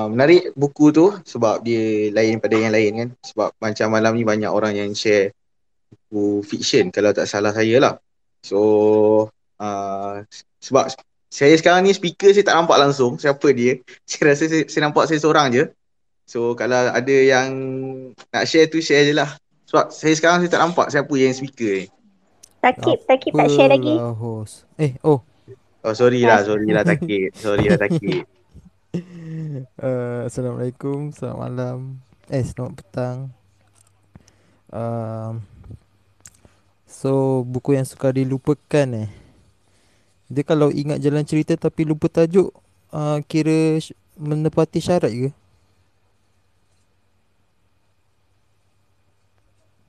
Menarik buku tu sebab dia lain pada yang lain kan. Sebab macam malam ni banyak orang yang share buku fiction kalau tak salah saya lah. So Sebab saya sekarang ni speaker saya tak nampak langsung siapa dia. Saya rasa saya nampak saya seorang je. So kalau ada yang nak share tu share je lah. Sebab saya tak nampak siapa yang speaker ni. Takib tak share lagi. Apalah host. Oh sorry lah Takib. Sorry lah Takib. Assalamualaikum, selamat malam. Selamat petang. Um, so buku yang sukar dilupakan dia kalau ingat jalan cerita tapi lupa tajuk, kira menepati syarat ke?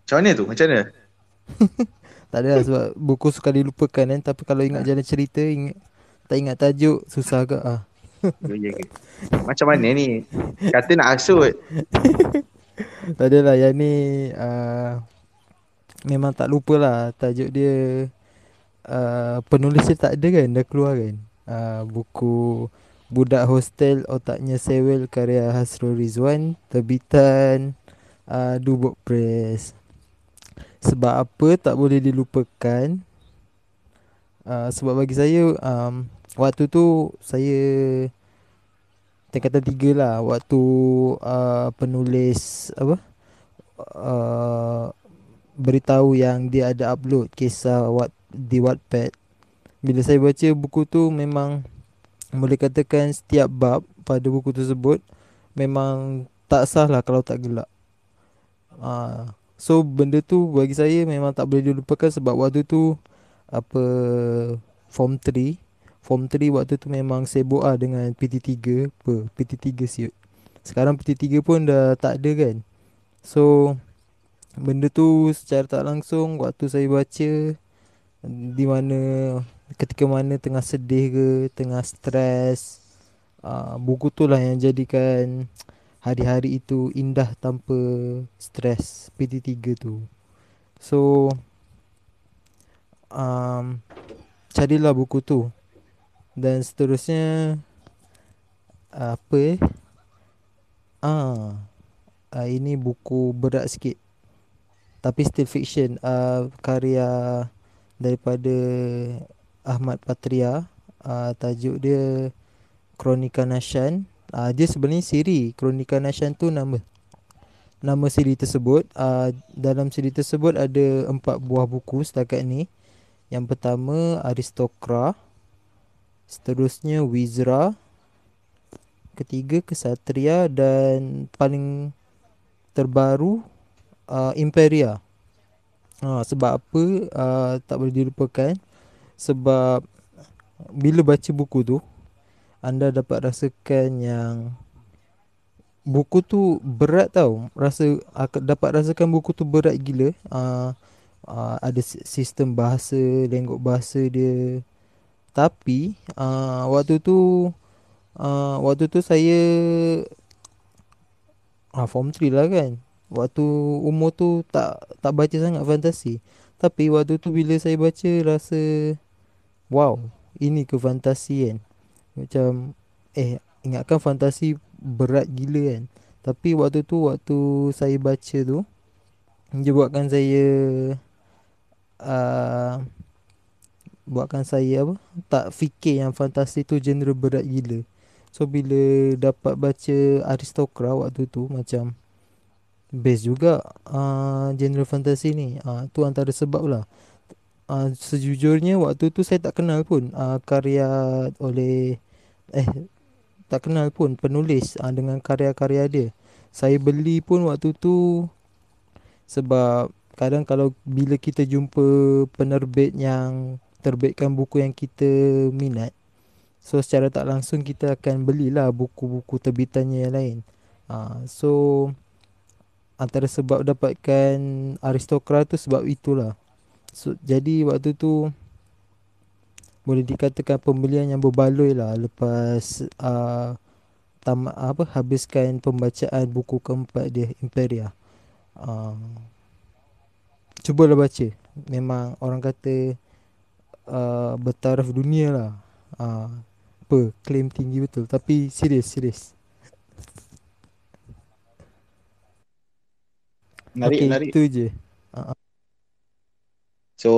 Macam mana tu? Macam mana? Tak ada lah, sebab buku sukar dilupakan kan. Tapi kalau ingat jalan cerita, tak ingat tajuk, susah agak Ya ke? Macam mana ni? Kata nak hasut. Tak adalah, yang ni memang tak lupa lah. Tajuk dia penulis dia tak ada kan, dah keluar kan. Buku Budak Hostel Otaknya Sewel karya Hasrul Rizwan, terbitan Dubok Press. Sebab apa tak boleh dilupakan? Sebab bagi saya waktu tu saya tingkatan 3 lah. Waktu penulis beritahu yang dia ada upload kisah di Wattpad. Bila saya baca buku tu, memang boleh katakan setiap bab pada buku tersebut memang tak sah lah kalau tak gelak. So benda tu bagi saya memang tak boleh dilupakan. Sebab waktu tu Form 3 waktu tu memang sibuk dengan PT3. PT3 siut. Sekarang PT3 pun dah tak ada kan. So benda tu secara tak langsung waktu saya baca, di mana ketika mana tengah sedih ke, tengah stres, buku tu lah yang jadikan hari-hari itu indah tanpa stres, PT3 tu. So carilah buku tu. Dan seterusnya ini buku berat sikit tapi still fiction, karya daripada Ahmad Patria. Tajuk dia Kronika Nashan. Dia sebenarnya siri. Kronika Nashan tu nama siri tersebut. Dalam siri tersebut ada 4 buah buku setakat ni. Yang pertama Aristokra, seterusnya Wizra, ketiga Kesatria, dan paling terbaru Imperia. Sebab apa tak boleh dilupakan? Sebab bila baca buku tu, anda dapat rasakan yang buku tu berat tau. Dapat rasakan buku tu berat gila. Ada sistem bahasa, lenggok bahasa dia. Tapi waktu tu saya Form 3 lah kan. Waktu umur tu tak baca sangat fantasi. Tapi waktu tu bila saya baca, rasa wow, ini ke fantasi kan. Macam ingatkan fantasi berat gila kan. Tapi waktu saya baca tu, dia buatkan saya tak fikir yang fantasi tu genre berat gila. So bila dapat baca Aristokra waktu tu, macam best juga genre fantasi ni. Tu antara sebab lah. Sejujurnya waktu tu saya tak kenal pun karya oleh tak kenal pun penulis dengan karya-karya dia. Saya beli pun waktu tu sebab kadang kalau bila kita jumpa penerbit yang terbitkan buku yang kita minat, so secara tak langsung kita akan belilah buku-buku terbitannya yang lain. So antara sebab dapatkan Aristokrat tu sebab itulah. So, jadi waktu tu boleh dikatakan pembelian yang berbaloi lah lepas habiskan pembacaan buku keempat dia, Imperia. Cubalah baca. Memang orang kata bertaraf dunia lah. Claim tinggi betul. Tapi serius. Menarik. Itu je. So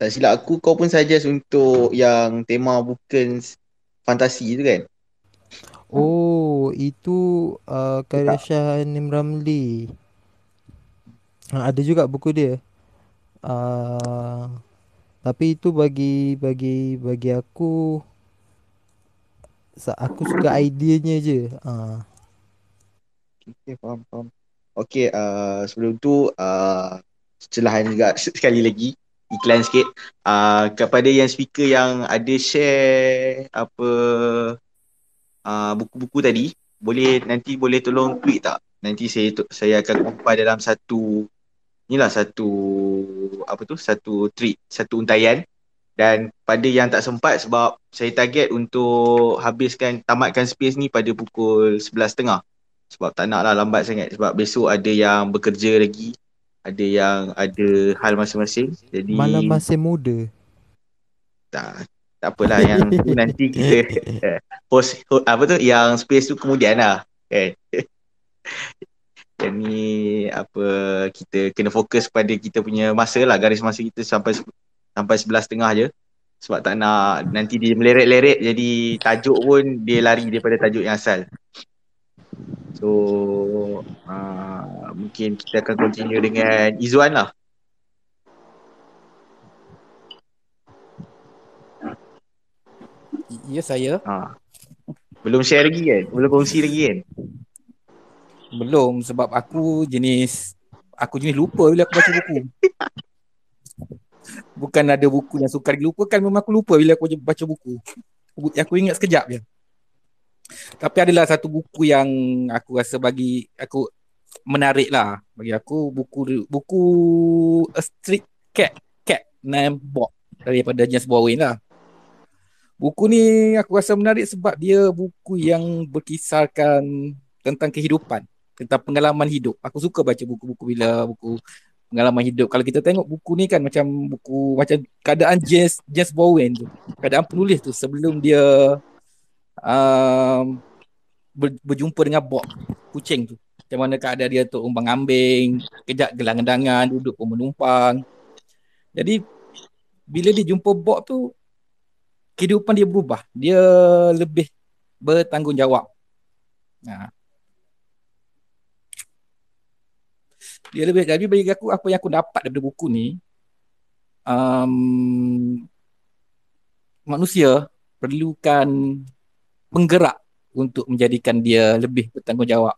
tak silap aku kau pun suggest untuk yang tema bukan fantasi tu kan? Oh, itu karya Tak. Shah Nim Ramli. Ada juga buku dia. Uh, tapi itu bagi aku aku suka ideanya je. Okay, faham. Okay, sebelum tu celahan juga sekali lagi iklan sikit kepada yang speaker yang ada share apa buku-buku tadi, nanti boleh tolong tweet tak? Nanti saya akan compile dalam satu satu tweet, satu untayan. Dan pada yang tak sempat, sebab saya target untuk tamatkan space ni pada pukul 11.30. Sebab tak nak lah lambat sangat. Sebab besok ada yang bekerja lagi, ada yang ada hal masing-masing. Malam Jadi masih muda. tak apalah, yang tu nanti kita post apa tu, yang space tu kemudian lah kan. Dan ni kita kena fokus pada kita punya masa lah, garis masa kita sampai 11.30 je. Sebab tak nak nanti dia meleret-leret jadi tajuk pun dia lari daripada tajuk yang asal. So mungkin kita akan continue dengan Izzuan lah. Ya, saya. Belum share lagi kan? Belum kongsi lagi kan? Belum, sebab aku jenis lupa bila aku baca buku. Bukan ada buku yang sukar dilupakan, memang aku lupa bila aku baca buku. Aku ingat sekejap je. Tapi adalah satu buku yang aku rasa bagi aku menarik lah. Bagi aku buku A Street Cat Named Bob daripada James Baldwin lah. Buku ni aku rasa menarik sebab dia buku yang berkisarkan tentang kehidupan, tentang pengalaman hidup. Aku suka baca buku-buku bila buku pengalaman hidup. Kalau kita tengok buku ni kan macam keadaan James Baldwin tu. Keadaan penulis tu sebelum dia berjumpa dengan Bob, kucing tu. Macam mana keadaan dia tu umbang-ambing, kejap gelang-gelangan, duduk pun menumpang. Jadi bila dia jumpa Bob tu, kehidupan dia berubah. Dia lebih bertanggungjawab. Dia lebih, jadi bagi aku apa yang aku dapat daripada buku ni, manusia perlukan penggerak untuk menjadikan dia lebih bertanggungjawab.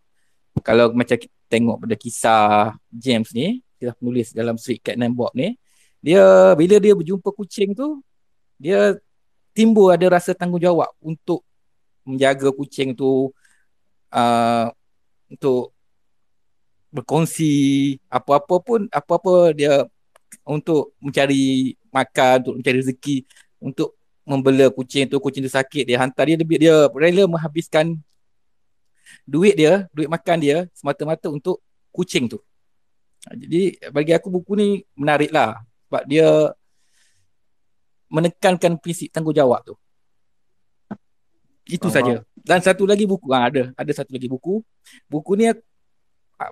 Kalau macam kita tengok pada kisah James ni, kisah penulis dalam Street Cat Named Bob ni, bila dia berjumpa kucing tu, dia timbul ada rasa tanggungjawab untuk menjaga kucing tu, untuk berkongsi apa-apa dia untuk mencari makan, untuk mencari rezeki, untuk membela kucing tu sakit, dia hantar dia rela menghabiskan duit makan dia semata-mata untuk kucing tu. Jadi bagi aku buku ni menarik lah sebab dia menekankan prinsip tanggungjawab tu. Itu saja. Dan satu lagi buku, ada satu lagi buku. Buku ni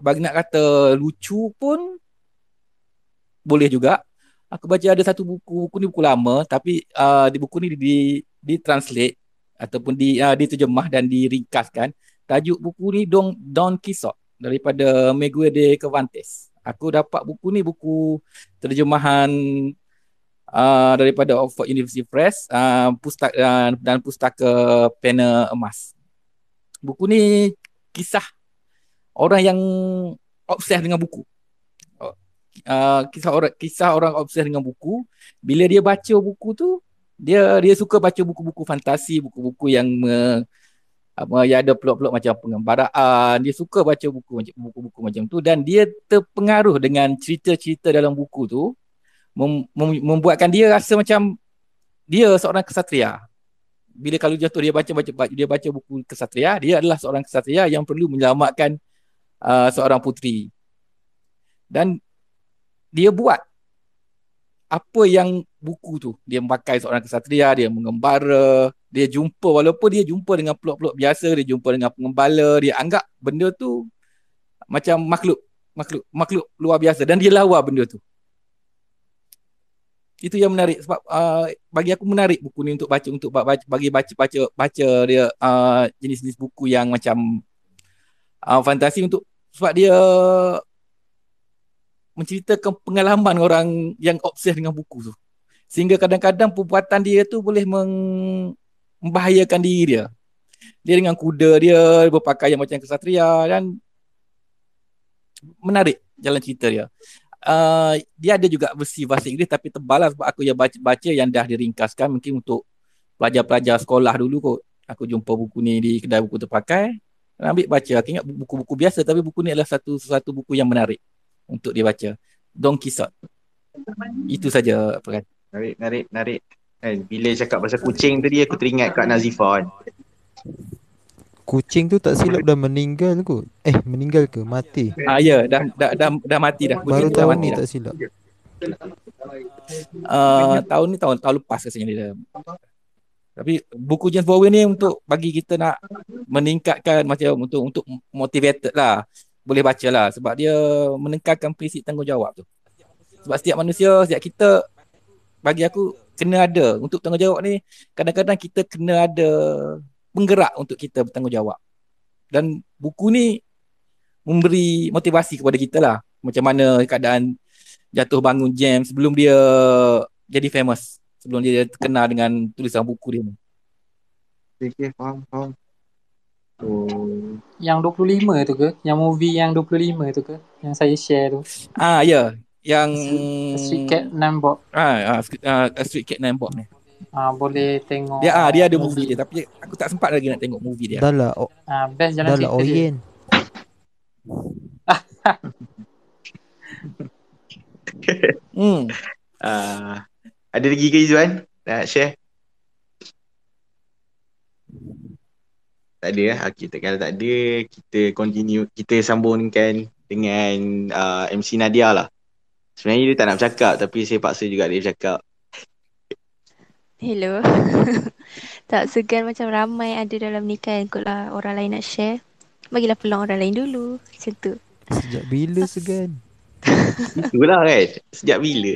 bagi nak kata lucu pun boleh juga. Aku baca ada satu buku ni buku lama, tapi di buku ni di-translate ataupun diterjemah dan diringkaskan. Tajuk buku ni Don Quixote daripada Miguel de Cervantes. Aku dapat buku ni, buku terjemahan daripada Oxford University Press, dan pustaka Pena Emas. Buku ni kisah orang yang obses dengan buku. Kisah orang obses dengan buku. Bila dia baca buku tu, dia suka baca buku-buku fantasi, buku-buku yang ada plot-plot macam pengembaraan. Dia suka baca buku-buku macam tu, dan dia terpengaruh dengan cerita-cerita dalam buku tu, membuatkan dia rasa macam dia seorang kesatria. Bila kalau jatuh dia baca buku kesatria, dia adalah seorang kesatria yang perlu menyelamatkan seorang puteri. Dan dia buat apa yang buku tu. Dia memakai seorang kesatria, dia mengembara, dia jumpa, walaupun dia jumpa dengan plot-plot biasa, dia jumpa dengan pengembala, dia anggap benda tu macam makhluk luar biasa, dan dia lawa benda tu. Itu yang menarik sebab bagi aku menarik buku ni untuk baca, untuk bagi baca dia jenis-jenis buku yang macam fantasi, untuk sebab dia menceritakan pengalaman orang yang obses dengan buku tu. Sehingga kadang-kadang perbuatan dia tu boleh membahayakan diri dia. Dia dengan kuda dia berpakaian macam kesatria dan menarik jalan cerita dia. Dia ada juga versi bahasa Inggeris tapi tebal lah sebab aku yang baca yang dah diringkaskan, mungkin untuk pelajar-pelajar sekolah dulu kot. Aku jumpa buku ni di kedai buku terpakai, ambil baca. Aku ingat buku-buku biasa tapi buku ni adalah satu buku yang menarik untuk dibaca. Don Quixote. Itu saja apa kan. Narik. Bila cakap pasal kucing tadi aku teringat Kak Nazifah kan. Kucing tu tak silap dah meninggal kot. Meninggal ke? Mati. Ya, dah mati dah. Baru Kucing dah tahun mati ni dah. tak silap. Tahun lepas rasanya dia. Tapi buku James Baldwin ni untuk bagi kita nak meningkatkan macam untuk motivated lah. Boleh baca lah sebab dia menekankan prinsip tanggungjawab tu. Sebab setiap manusia, setiap kita, bagi aku kena ada untuk tanggungjawab ni. Kadang-kadang kita kena ada penggerak untuk kita bertanggungjawab. Dan buku ni memberi motivasi kepada kita lah. Macam mana keadaan jatuh bangun James sebelum dia jadi famous. Sebelum dia terkenal dengan tulisan buku dia ni. Okay, faham. Yang 25 tu ke? Yang movie yang 25 tu ke? Yang saya share tu. Ya. Yang A Street Cat Named Bob. A Street Cat Named Bob ni. Boleh tengok. Dia ada movie dia tapi aku tak sempat lagi nak tengok movie dia. Dah lah. Best jalan cerita dia. Oyen. Ada lagi ke Izzuan nak share? Tak ada lah. Okay, kalau tak ada, kita continue, kita sambungkan dengan MC Nadia lah. Sebenarnya dia tak nak bercakap tapi saya paksa juga dia bercakap. Hello. Tak segan macam ramai ada dalam ni kan. Ikutlah orang lain nak share. Bagilah peluang orang lain dulu. Macam tu. Sejak bila segan? Itulah kan. Sejak bila?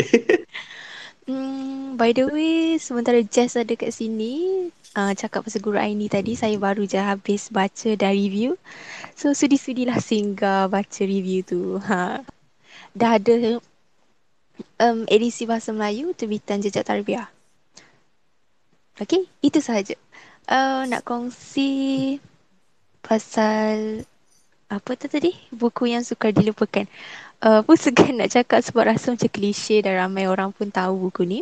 By the way, sementara Jess ada kat sini, cakap pasal Guru Aini tadi, saya baru je habis baca dan review. So, sudi-sudilah singgah baca review tu. Dah ada edisi bahasa Melayu terbitan Jejak Tarbiyah. Okay, itu sahaja. Nak kongsi pasal apa tu tadi? Buku yang sukar dilupakan. Pun segan nak cakap sebab rasa macam klise dan ramai orang pun tahu buku ni.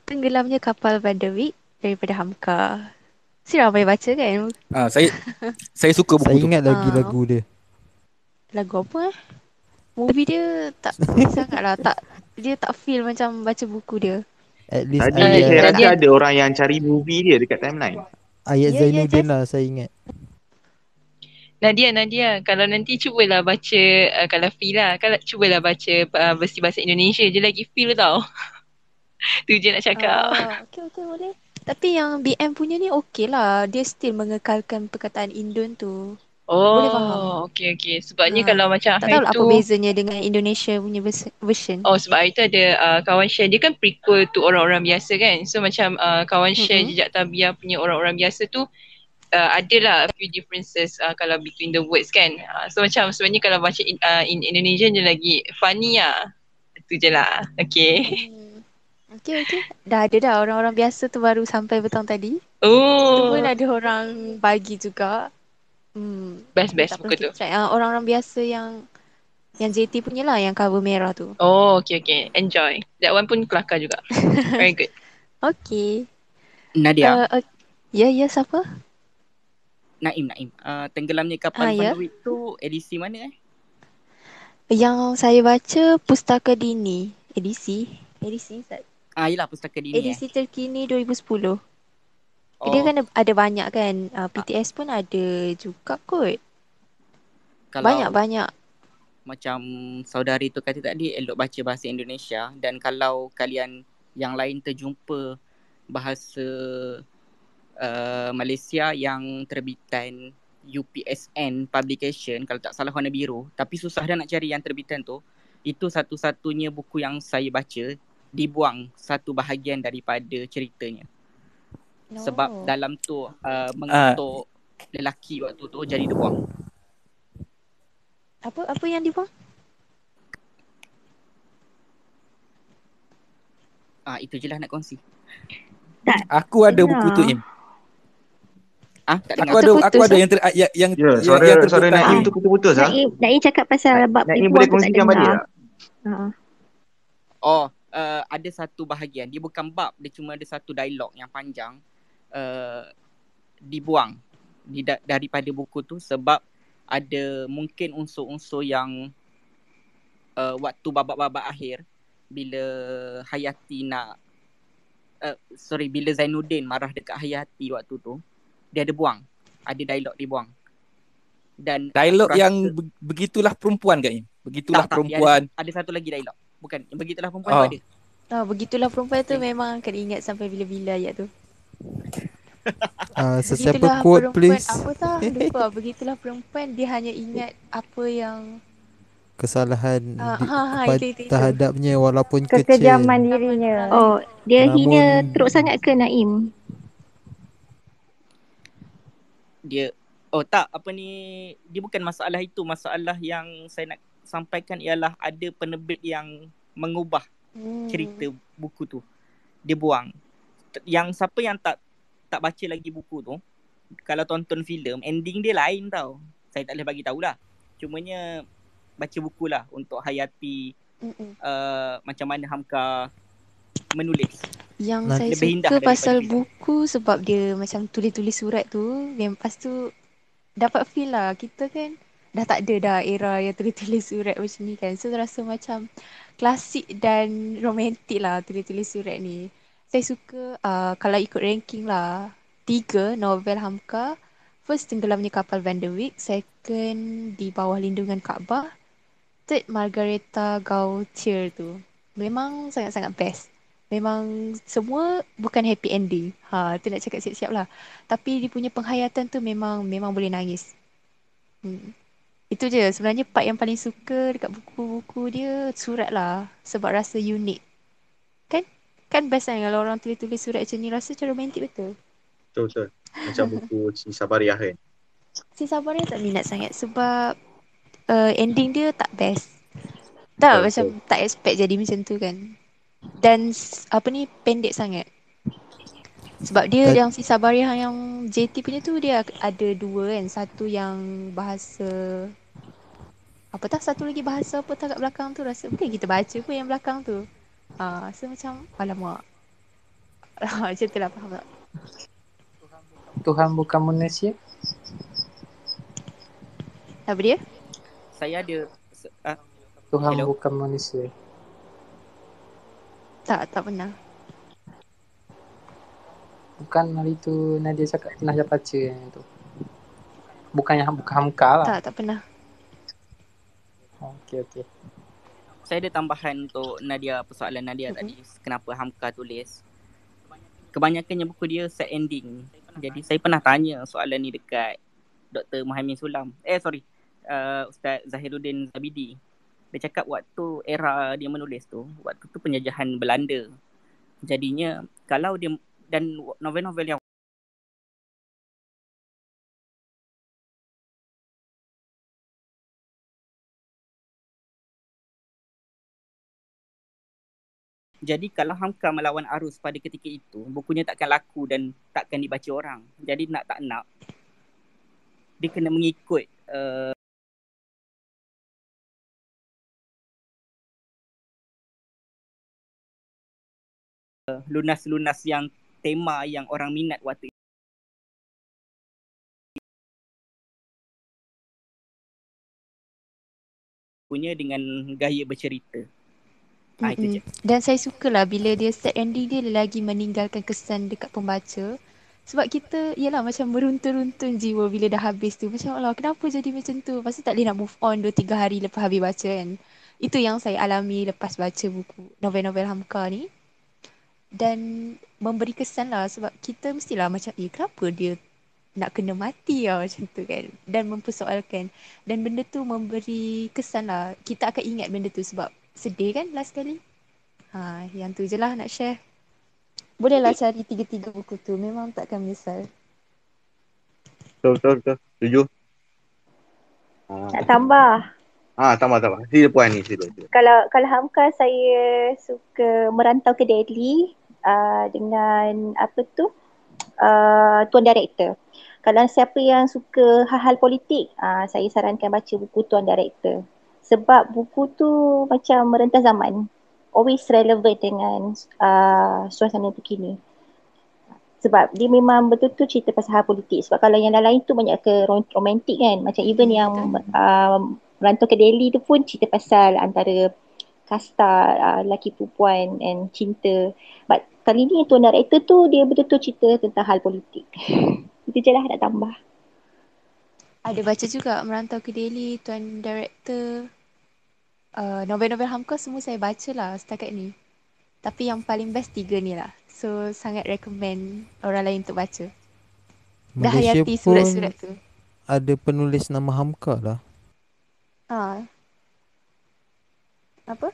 Tenggelamnya Kapal Badawi daripada Hamka. Si ramai baca kan? Saya suka buku tu. Saya ingat lagi lagu dia. Lagu apa Movie dia tak sangat lah. Dia tak feel macam baca buku dia. At least tadi saya rasa ada orang yang cari movie dia dekat timeline. Ayat Zainuddin lah saya ingat. Nadia, kalau nanti cubalah baca, kalau free lah, cubalah baca versi bahasa Indonesia je lagi feel tau. Tu je nak cakap. Okay, boleh. Tapi yang BM punya ni okey lah. Dia still mengekalkan perkataan Indon tu. Boleh faham. Okay. Sebabnya kalau macam tak tahu apa bezanya dengan Indonesia punya version. Sebab itu ada kawan share. Dia kan prequel tu orang-orang biasa kan. So macam kawan share Jejak Tarbiyah punya orang-orang biasa tu, adalah a few differences kalau between the words kan. So macam sebenarnya kalau baca in Indonesian je lagi funny lah. Itu je lah. Okay. Okay. Dah ada dah orang-orang biasa tu baru sampai petang tadi. Tu pun ada orang bagi juga. Best buku tu. Orang-orang biasa yang JT punya lah, yang cover merah tu. Okay. Enjoy. That one pun kelakar juga. Very good. Okay. Nadia. Ya, siapa? Naim. Tenggelamnya Kapal Badawi tu edisi mana Yang saya baca Pustaka Dini. Edisi Ustaz. Yelah Pustaka Dini. Edisi terkini 2010. Dia kan ada banyak kan. PTS pun ada juga kot. Banyak. Macam saudari tu kata tadi, elok baca bahasa Indonesia. Dan kalau kalian yang lain terjumpa bahasa Malaysia yang terbitan UPSN Publication, kalau tak salah warna biru, tapi susah dah nak cari yang terbitan tu. Itu satu-satunya buku yang saya baca dibuang satu bahagian daripada ceritanya. Sebab dalam tu mengutuk lelaki waktu tu jadi dibuang. Apa yang dibuang? Itu je lah nak kongsi. Aku ada buku tu, Im. Tak dengar. Aku ada yang yang suara Naim tu putus-putus ah. Naim cakap pasal bab Naim dibuang boleh tu tak kongsikan balik dengar. tak? Ada satu bahagian, dia bukan bab, dia cuma ada satu dialog yang panjang dibuang daripada buku tu sebab ada mungkin unsur-unsur yang waktu babak-babak akhir bila Hayati bila Zainuddin marah dekat Hayati waktu tu, dia ada buang, ada dialog dia buang. Dan dialog yang begitulah perempuan kan, Im? Begitulah perempuan. Ada satu lagi dialog. Bukan, yang begitulah perempuan tu ada. Begitulah perempuan tu memang akan ingat sampai bila-bila ayat tu. Sesiapa quote please. Apa tah? Lupa. Begitulah perempuan, dia hanya ingat apa yang kesalahan itu. terhadapnya walaupun kekejaman kecil. dirinya. Dia hina teruk sangat ke Naim? Dia dia bukan masalah itu. Masalah yang saya nak sampaikan ialah ada penerbit yang mengubah cerita buku tu. Dia buang. Yang siapa yang tak baca lagi buku tu, kalau tonton filem, ending dia lain tau. Saya tak boleh bagi tahulah. Cumanya baca buku lah untuk hayati macam mana Hamka menulis. Yang saya lebih indah suka pasal filem. buku sebab dia macam tulis-tulis surat tu, lepas tu dapat feel lah kita kan dah tak ada dah era yang tulis-tulis surat macam ni kan. So rasa macam klasik dan romantik lah tulis-tulis surat ni. Saya suka kalau ikut ranking lah, 3 novel Hamka. First, Tenggelamnya Kapal Van der Wijk. Second, Di Bawah Lindungan Kaabah. Third, Margareta Gautier tu. Memang sangat-sangat best. Memang semua bukan happy ending. Tu nak cakap siap-siap lah. Tapi dia punya penghayatan tu memang boleh nangis. Itu je sebenarnya part yang paling suka dekat buku-buku dia, surat lah. Sebab rasa unik. Kan best kan kalau orang tulis-tulis surat macam ni, rasa macam romantik betul. Betul. Macam buku Si Sabariah kan. Si Sabariah tak minat sangat sebab ending dia tak best. Macam tak expect jadi macam tu kan. Dan pendek sangat. Sebab dia yang Si Sabariah yang JT punya tu dia ada 2 kan. Satu yang bahasa satu lagi bahasa apa kat belakang tu, rasa bukan kita baca pun yang belakang tu. So macam alamak. Macam tu lah, faham tak? Tuhan bukan manusia. Apa dia? Saya ada Tuhan bukan manusia. Tak pernah. Bukan hari tu Nadia cakap pernah baca yang tu. Bukan Hamka lah. Tak pernah. Okey. Saya ada tambahan untuk Nadia, persoalan Nadia tadi. Kenapa Hamka tulis? Kebanyakannya buku dia set ending. Jadi saya pernah tanya soalan ni dekat Dr. Muhammad Sulam. Ustaz Zahiruddin Zabidi. Dia cakap waktu era dia menulis tu, waktu tu penjajahan Belanda. Jadinya kalau dia, dan novel-novel yang jadi kalau Hamka melawan arus pada ketika itu, bukunya takkan laku dan takkan dibaca orang. Jadi nak tak nak, dia kena mengikut lunas-lunas yang tema yang orang minat waktu itu. Punya dengan gaya bercerita. Itu je. Dan saya sukalah bila dia set ending dia lagi meninggalkan kesan dekat pembaca. Sebab kita ialah macam meruntun-runtun jiwa bila dah habis tu. Macam Allah, kenapa jadi macam tu? Lepas tu tak boleh nak move on 2-3 hari lepas habis baca kan. Itu yang saya alami lepas baca buku novel-novel Hamka ni. Dan memberi kesan lah sebab kita mestilah macam kenapa dia nak kena mati lah macam tu kan. Dan mempersoalkan. Dan benda tu memberi kesan lah. Kita akan ingat benda tu sebab sedih kan last kali. Yang tu je lah nak share. Bolehlah cari tiga-tiga buku tu. Memang takkan menyesal. Betul. Setuju. Nak tambah. Tambah. Sila puan ni, sila. Kalau Hamka, saya suka Merantau ke Delhi dengan Tuan Director. Kalau siapa yang suka hal-hal politik, saya sarankan baca buku Tuan Director. Sebab buku tu macam merentas zaman. Always relevant dengan suasana terkini. Sebab dia memang betul-betul cerita pasal hal politik. Sebab kalau yang lain tu banyak ke romantik kan. Macam even yang Merantau ke Delhi tu pun cerita pasal antara kasta lelaki perempuan and cinta. But kali ni Tuan Director tu dia betul-betul cerita tentang hal politik. Itu je lah nak tambah. Ada baca juga Merantau ke Delhi, Tuan Director. Novel-novel Hamka semua saya baca lah setakat ni. Tapi yang paling best 3 ni lah. So sangat recommend orang lain untuk baca. Dah Malaysia hayati pun surat-surat tu. ada penulis nama Hamka lah. Apa?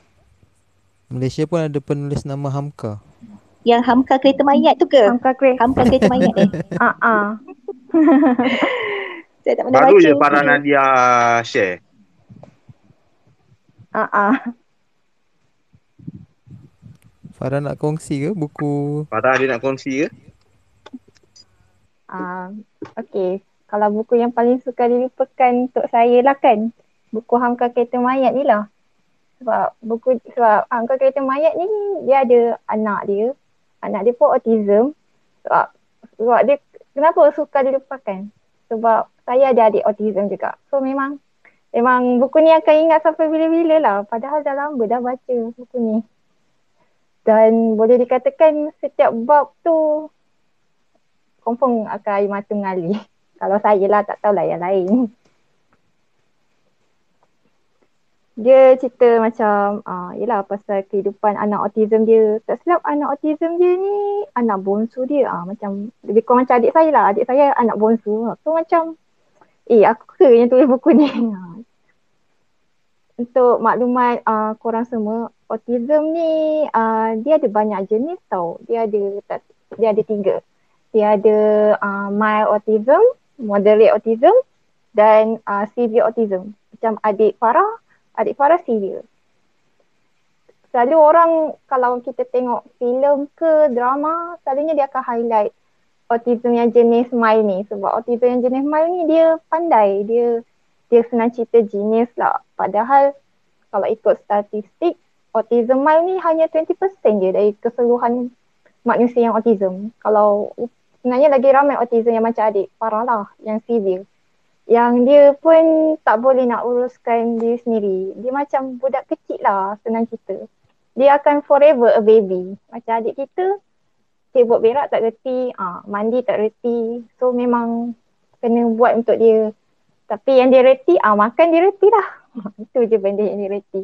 Malaysia pun ada penulis nama Hamka. Yang Hamka Kereta Mayat tu ke? Hamka Kereta Mayat Saya tak pernah Baru baca je buku Farah tu. Nadia share. Farah nak kongsi ke buku? Farah dia nak kongsi ke? Okay. Kalau buku yang paling sukar dilupakan untuk saya lah kan, buku Hamka Kereta Mayat ni lah. Sebab Hamka Kereta Mayat ni dia ada anak dia. Anak dia pun autism. Sebab dia kenapa sukar dilupakan? Sebab saya ada adik autism juga. So memang buku ni akan ingat sampai bila-bila lah. Padahal dah lama dah baca buku ni. Dan boleh dikatakan setiap bab tu confirm akan air mata mengalir. Kalau saya lah, tak tahulah yang lain. Dia cerita macam yelah pasal kehidupan anak autism dia. Tak silap anak autism dia ni anak bonsu dia. Macam lebih kurang macam adik saya lah. Adik saya anak bonsu. So macam aku ke yang tulis buku ni. Untuk maklumat korang semua, autism ni dia ada banyak jenis tau. Dia ada 3. Dia ada mild autism, moderate autism dan severe autism. Macam adik Farah severe. Selalu orang kalau kita tengok filem ke drama, selalunya dia akan highlight autism yang jenis mild ni. Sebab autism yang jenis mild ni dia pandai, dia senang cerita genius lah. Padahal kalau ikut statistik, autism mild ni hanya 20% je dari keseluruhan manusia yang autism. Kalau sebenarnya lagi ramai autism yang macam adik Farah lah, yang severe. Yang dia pun tak boleh nak uruskan diri sendiri. Dia macam budak kecil lah, senang cerita. Dia akan forever a baby. Macam adik kita, sibuk berak tak reti, mandi tak reti. So memang kena buat untuk dia. Tapi yang dia reti, makan dia reti lah. Itu je benda yang dia reti.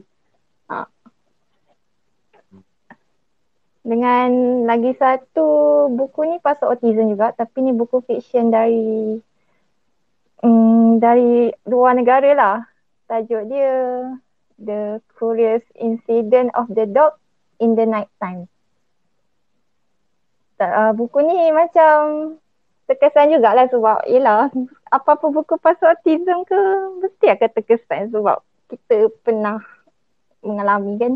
Dengan lagi satu buku ni pasal autism juga, tapi ni buku fiction dari luar negara lah. Tajuk dia The Curious Incident of the Dog in the Night Time. Buku ni macam terkesan jugalah sebab yelah apa-apa buku pasal autism ke mesti akan terkesan sebab kita pernah mengalami kan.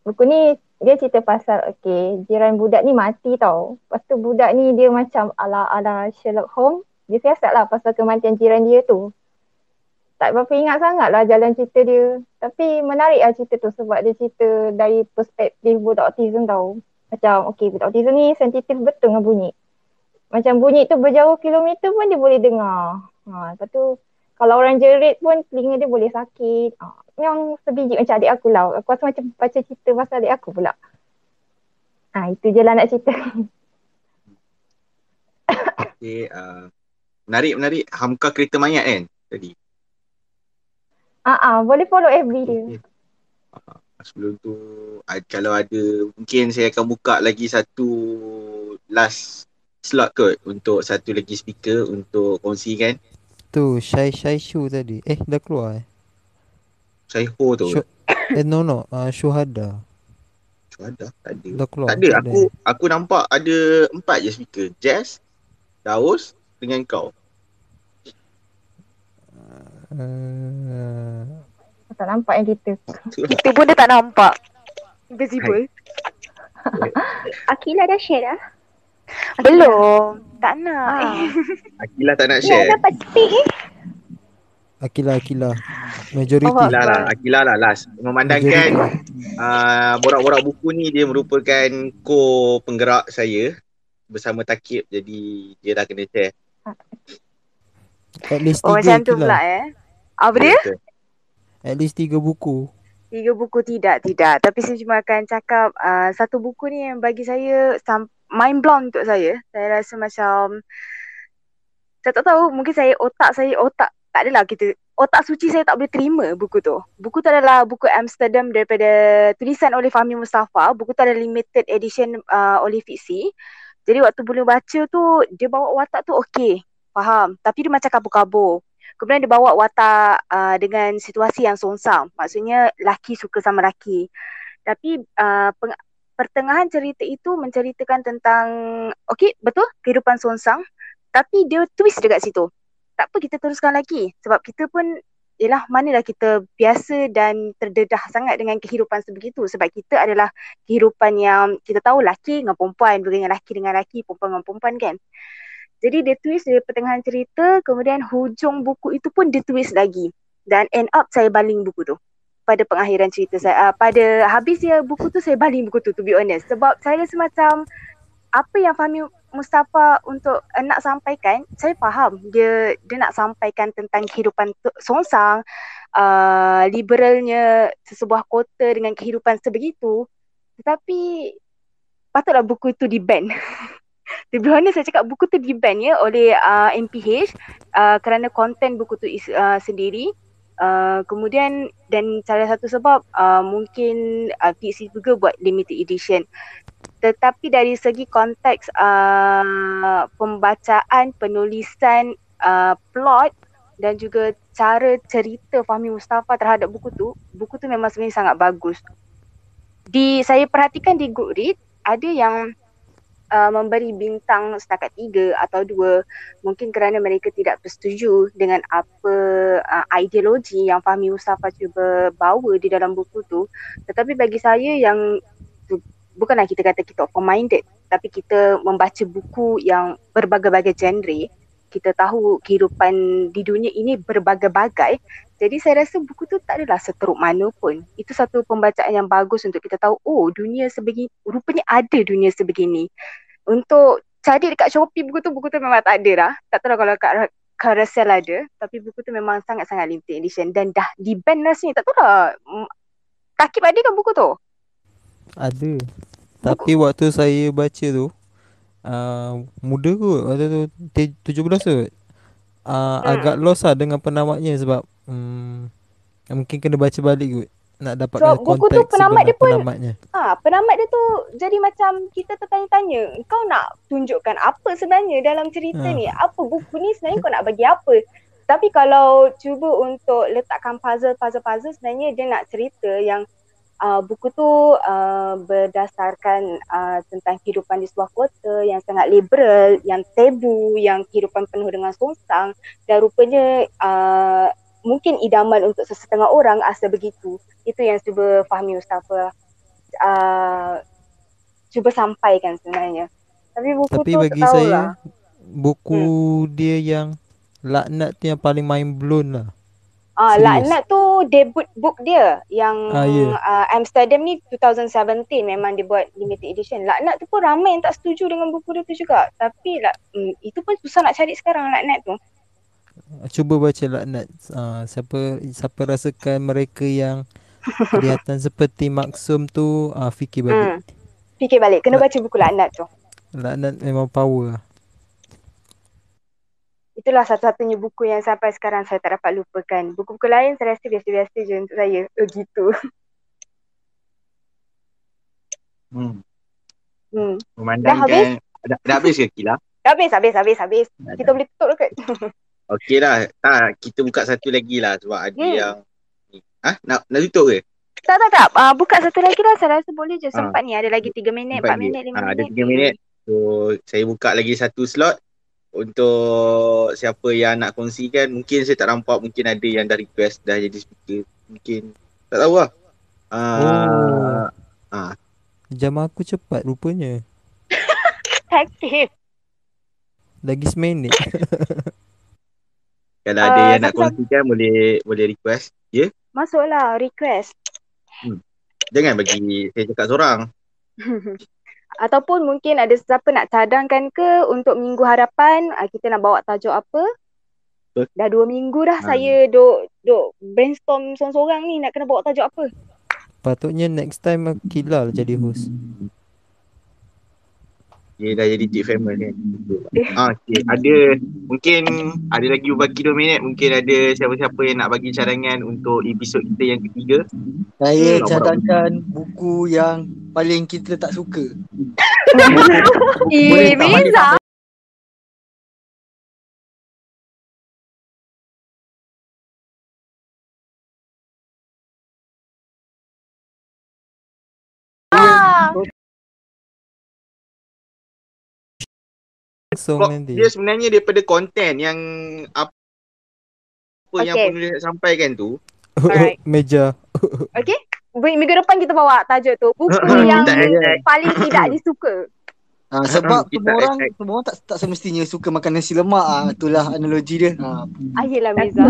Buku ni dia cerita pasal jiran budak ni mati tau. Lepas tu budak ni dia macam ala-ala Sherlock Holmes. Dia siasat lah pasal kematian jiran dia tu. Tak berapa ingat sangat lah jalan cerita dia. Tapi menarik lah cerita tu sebab dia cerita dari perspektif budak autism tau. Macam budak autism ni sensitif betul dengan bunyi. Macam bunyi tu berjauh kilometer pun dia boleh dengar. Lepas tu kalau orang jerit pun telinga dia boleh sakit. Yang sebiji macam adik aku lah. Aku rasa macam baca cerita pasal adik aku pula. Itu je lah nak cerita. Menarik. Hamka Kereta Mayat kan tadi? Boleh follow FB dia. Sebelum tu kalau ada mungkin saya akan buka lagi satu last slot kot untuk satu lagi speaker untuk kongsikan. Tu Shai Shu tadi. Dah keluar Syaiho tu. No, Syuhada. Ada, tak ada. Dah keluar? Tak ada. Tak ada. Aku nampak ada 4 je speaker. Jazz, Daus dengan kau. Tak nampak yang kita. Itulah. Kita pun dia tak nampak. Invisible. Akila dah share dah? Belum. Tak nak. Akila tak nak Ya, share. dapat speak Akila. Majority. Akila lah last. Memandangkan borak-borak buku ni dia merupakan co-penggerak saya bersama Takib, jadi dia dah kena share. At least 3 macam tu Akila. pula Apa dia? At least 3 buku. 3 buku tidak. Tapi saya cuma akan cakap satu buku ni yang bagi saya mind blown untuk saya. Saya rasa macam saya tak tahu, mungkin otak tak adalah otak suci saya tak boleh terima buku tu. Buku tu adalah buku Amsterdam daripada tulisan oleh Fahmi Mustafa. Buku tu adalah limited edition oleh fiksi. Jadi waktu mula baca tu dia bawa watak tu okey, faham. Tapi dia macam kabur-kabur. Kemudian dia bawa watak dengan situasi yang songsang. Maksudnya laki suka sama laki. Tapi pertengahan cerita itu menceritakan tentang okey, betul, kehidupan songsang. Tapi dia twist dekat situ. Tak apa, kita teruskan lagi. Sebab kita pun, yelah, manalah kita biasa dan terdedah sangat dengan kehidupan sebegitu. Sebab kita adalah kehidupan yang kita tahu laki dengan perempuan, dengan laki dengan laki, perempuan dengan perempuan kan. Jadi dia twist dari pertengahan cerita, kemudian hujung buku itu pun dia twist lagi. Dan end up saya baling buku tu. Pada pengakhiran cerita saya, pada habis buku tu saya baling buku tu, to be honest. Sebab saya rasa macam apa yang Fahmi Mustafa untuk nak sampaikan, saya faham dia nak sampaikan tentang kehidupan songsang, liberalnya sesebuah kota dengan kehidupan sebegitu. Tetapi patutlah buku itu di-ban. To be honest, saya cakap buku tu di-ban oleh MPH kerana konten buku tu sendiri. Kemudian dan salah satu sebab mungkin fiksi juga buat limited edition. Tetapi dari segi konteks pembacaan, penulisan, plot dan juga cara cerita Fahmi Mustafa terhadap buku tu memang sebenarnya sangat bagus. Saya perhatikan di Goodreads ada yang memberi bintang setakat 3 atau 2, mungkin kerana mereka tidak bersetuju dengan apa ideologi yang Fahmi Mustafa cuba bawa di dalam buku tu. Tetapi bagi saya yang bukanlah kita kata kita open-minded, tapi kita membaca buku yang berbagai-bagai genre, kita tahu kehidupan di dunia ini berbagai-bagai. Jadi saya rasa buku tu tak adalah seteruk mana pun. Itu satu pembacaan yang bagus untuk kita tahu, oh dunia sebegini, rupanya ada dunia sebegini. Untuk cari dekat Shopee buku tu memang tak ada dah. Tak tahu kalau kat Carousel ada, tapi buku tu memang sangat-sangat limited edition dan dah di-ban rasmi. Tak tahu dah. Takib ada kan buku tu? Ada. Tapi waktu saya baca tu muda kot waktu tu 17 kot. Agak lost lah dengan penamatnya sebab mungkin kena baca balik kot nak dapatkan buku tu konteks penamat dia pun penamatnya. Penamat dia tu jadi macam kita tertanya-tanya, kau nak tunjukkan apa sebenarnya dalam cerita ni? Apa buku ni sebenarnya kau nak bagi apa? Tapi kalau cuba untuk letakkan puzzle sebenarnya dia nak cerita yang buku tu berdasarkan tentang kehidupan di sebuah kota yang sangat liberal, yang tabu, yang kehidupan penuh dengan songsang, dan rupanya mungkin idaman untuk sesetengah orang asal begitu. Itu yang cuba Fahmi Mustafa cuba sampaikan sebenarnya. Tapi buku tu bagi saya buku dia yang Laknat tu yang paling mind blown lah. Laknat tu debut book dia yang yeah. Amsterdam ni 2017 memang dia buat limited edition. Laknat tu pun ramai yang tak setuju dengan buku dia tu juga. Tapi itu pun susah nak cari sekarang Laknat tu. Cuba baca Laknat. Siapa rasakan mereka yang kelihatan seperti maksum tu fikir balik. Fikir balik. Kena baca buku Laknat tu. Laknat memang power lah. Itulah satu-satunya buku yang sampai sekarang saya tak dapat lupakan. Buku-buku lain saya rasa biasa-biasa je untuk saya. Gitu. Memandangkan dah habis ke Kila? Dah habis. Kita boleh tutup ke? Okey lah. Kita buka satu lagi lah sebab ada yang nak tutup ke? Tak. Buka satu lagi dah. Saya rasa boleh je. Sempat ni. Ada lagi 3 minit, 4 minit, 5 Ada minit. 3 minit. So saya buka lagi satu slot untuk siapa yang nak kongsikan. Mungkin saya tak nampak, mungkin ada yang dah request dah jadi speaker. Mungkin tak tahu lah. Jam aku cepat rupanya. Aktif. Lagi seminit. Kalau ada yang nak kongsikan boleh request. Ya? Masuklah request. Jangan bagi saya cakap seorang. Ataupun mungkin ada siapa nak cadangkan ke untuk minggu hadapan kita nak bawa tajuk apa. Dah 2 minggu dah saya duk brainstorm seorang-seorang ni nak kena bawa tajuk apa. Patutnya next time Akila jadi host. Dia dah jadi cik famous kan. Okay. Mungkin ada lagi bagi 2 minit. Mungkin ada siapa-siapa yang nak bagi cadangan untuk episod kita yang ketiga. Saya cadangkan buku yang paling kita tak suka. Boleh tak Miza? Dia sebenarnya daripada konten yang apa yang penulis sampaikan tu. Alright. Meja. Okay. Minggu depan kita bawa tajuk tu. Buku yang paling tidak disuka. Sebab semua orang tak semestinya suka makan nasi lemak. Itulah analogi dia. Ayolah Miza.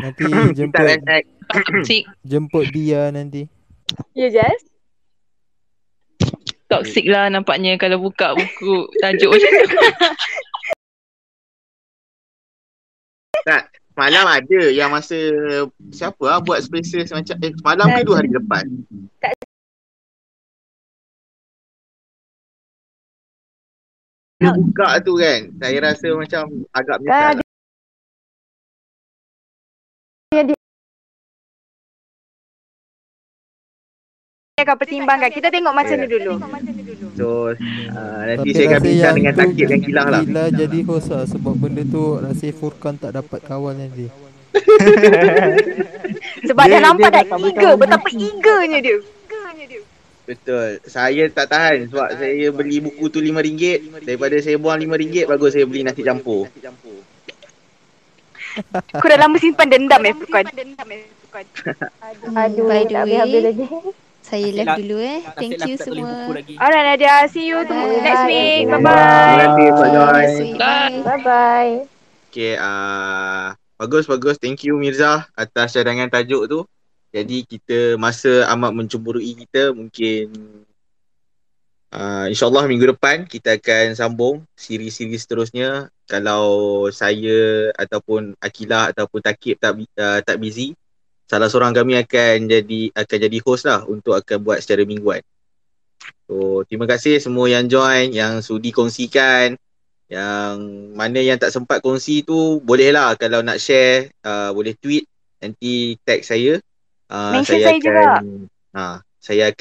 Nanti jemput dia nanti. Ya Jess. Toxic lah nampaknya kalau buka buku tajuk macam tu. Tak, malam ada yang masa siapa buat spaces macam semalam ke 2 hari lepas. Dia buka tu kan, saya rasa macam agak menyesal. Akan pertimbangkan. Kita tengok macam ni dulu. So nanti saya akan bincang dengan Takib dan Kilah lah. Kilah jadi host lah sebab benda tu rasa Furkan tak dapat kawan nanti. Sebab dia nampak dah eager, betapa eagernya dia. Betul. Saya tak tahan sebab saya beli buku tu RM5. Daripada saya buang RM5, bagus saya beli nasi campur. Kau dah lama simpan dendam Furkan. Aduh, by the tak habis lagi. Saya live dulu Thank you semua. Alright Nadia, see you next week. Bye-bye. Terima kasih Pak Joy. Bye-bye. Okay, bagus. Thank you Mirza atas cadangan tajuk tu. Jadi kita masa amat mencemburui kita, mungkin InsyaAllah minggu depan kita akan sambung siri-siri seterusnya. Kalau saya ataupun Akilah ataupun Takib tak busy, salah seorang kami akan jadi host lah untuk akan buat secara mingguan. So terima kasih semua yang join, yang sudi kongsikan. Yang mana yang tak sempat kongsi tu bolehlah kalau nak share, boleh tweet, nanti tag saya. Mention saya juga. Saya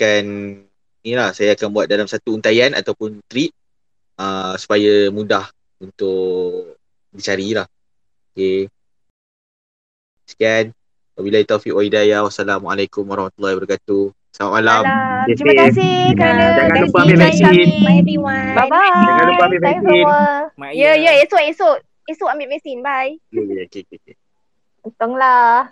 akan buat dalam satu untayan ataupun tweet supaya mudah untuk dicari lah. Okay. Sekian. Wabillahi taufiq wa hidayah. Wassalamualaikum warahmatullahi wabarakatuh. Selamat malam. Terima kasih kerana jangan lupa ambil vaksin. Bye everyone. Bye-bye. Jangan lupa ambil vaksin. Ya, esok ambil vaksin. Bye. Okay. Untunglah.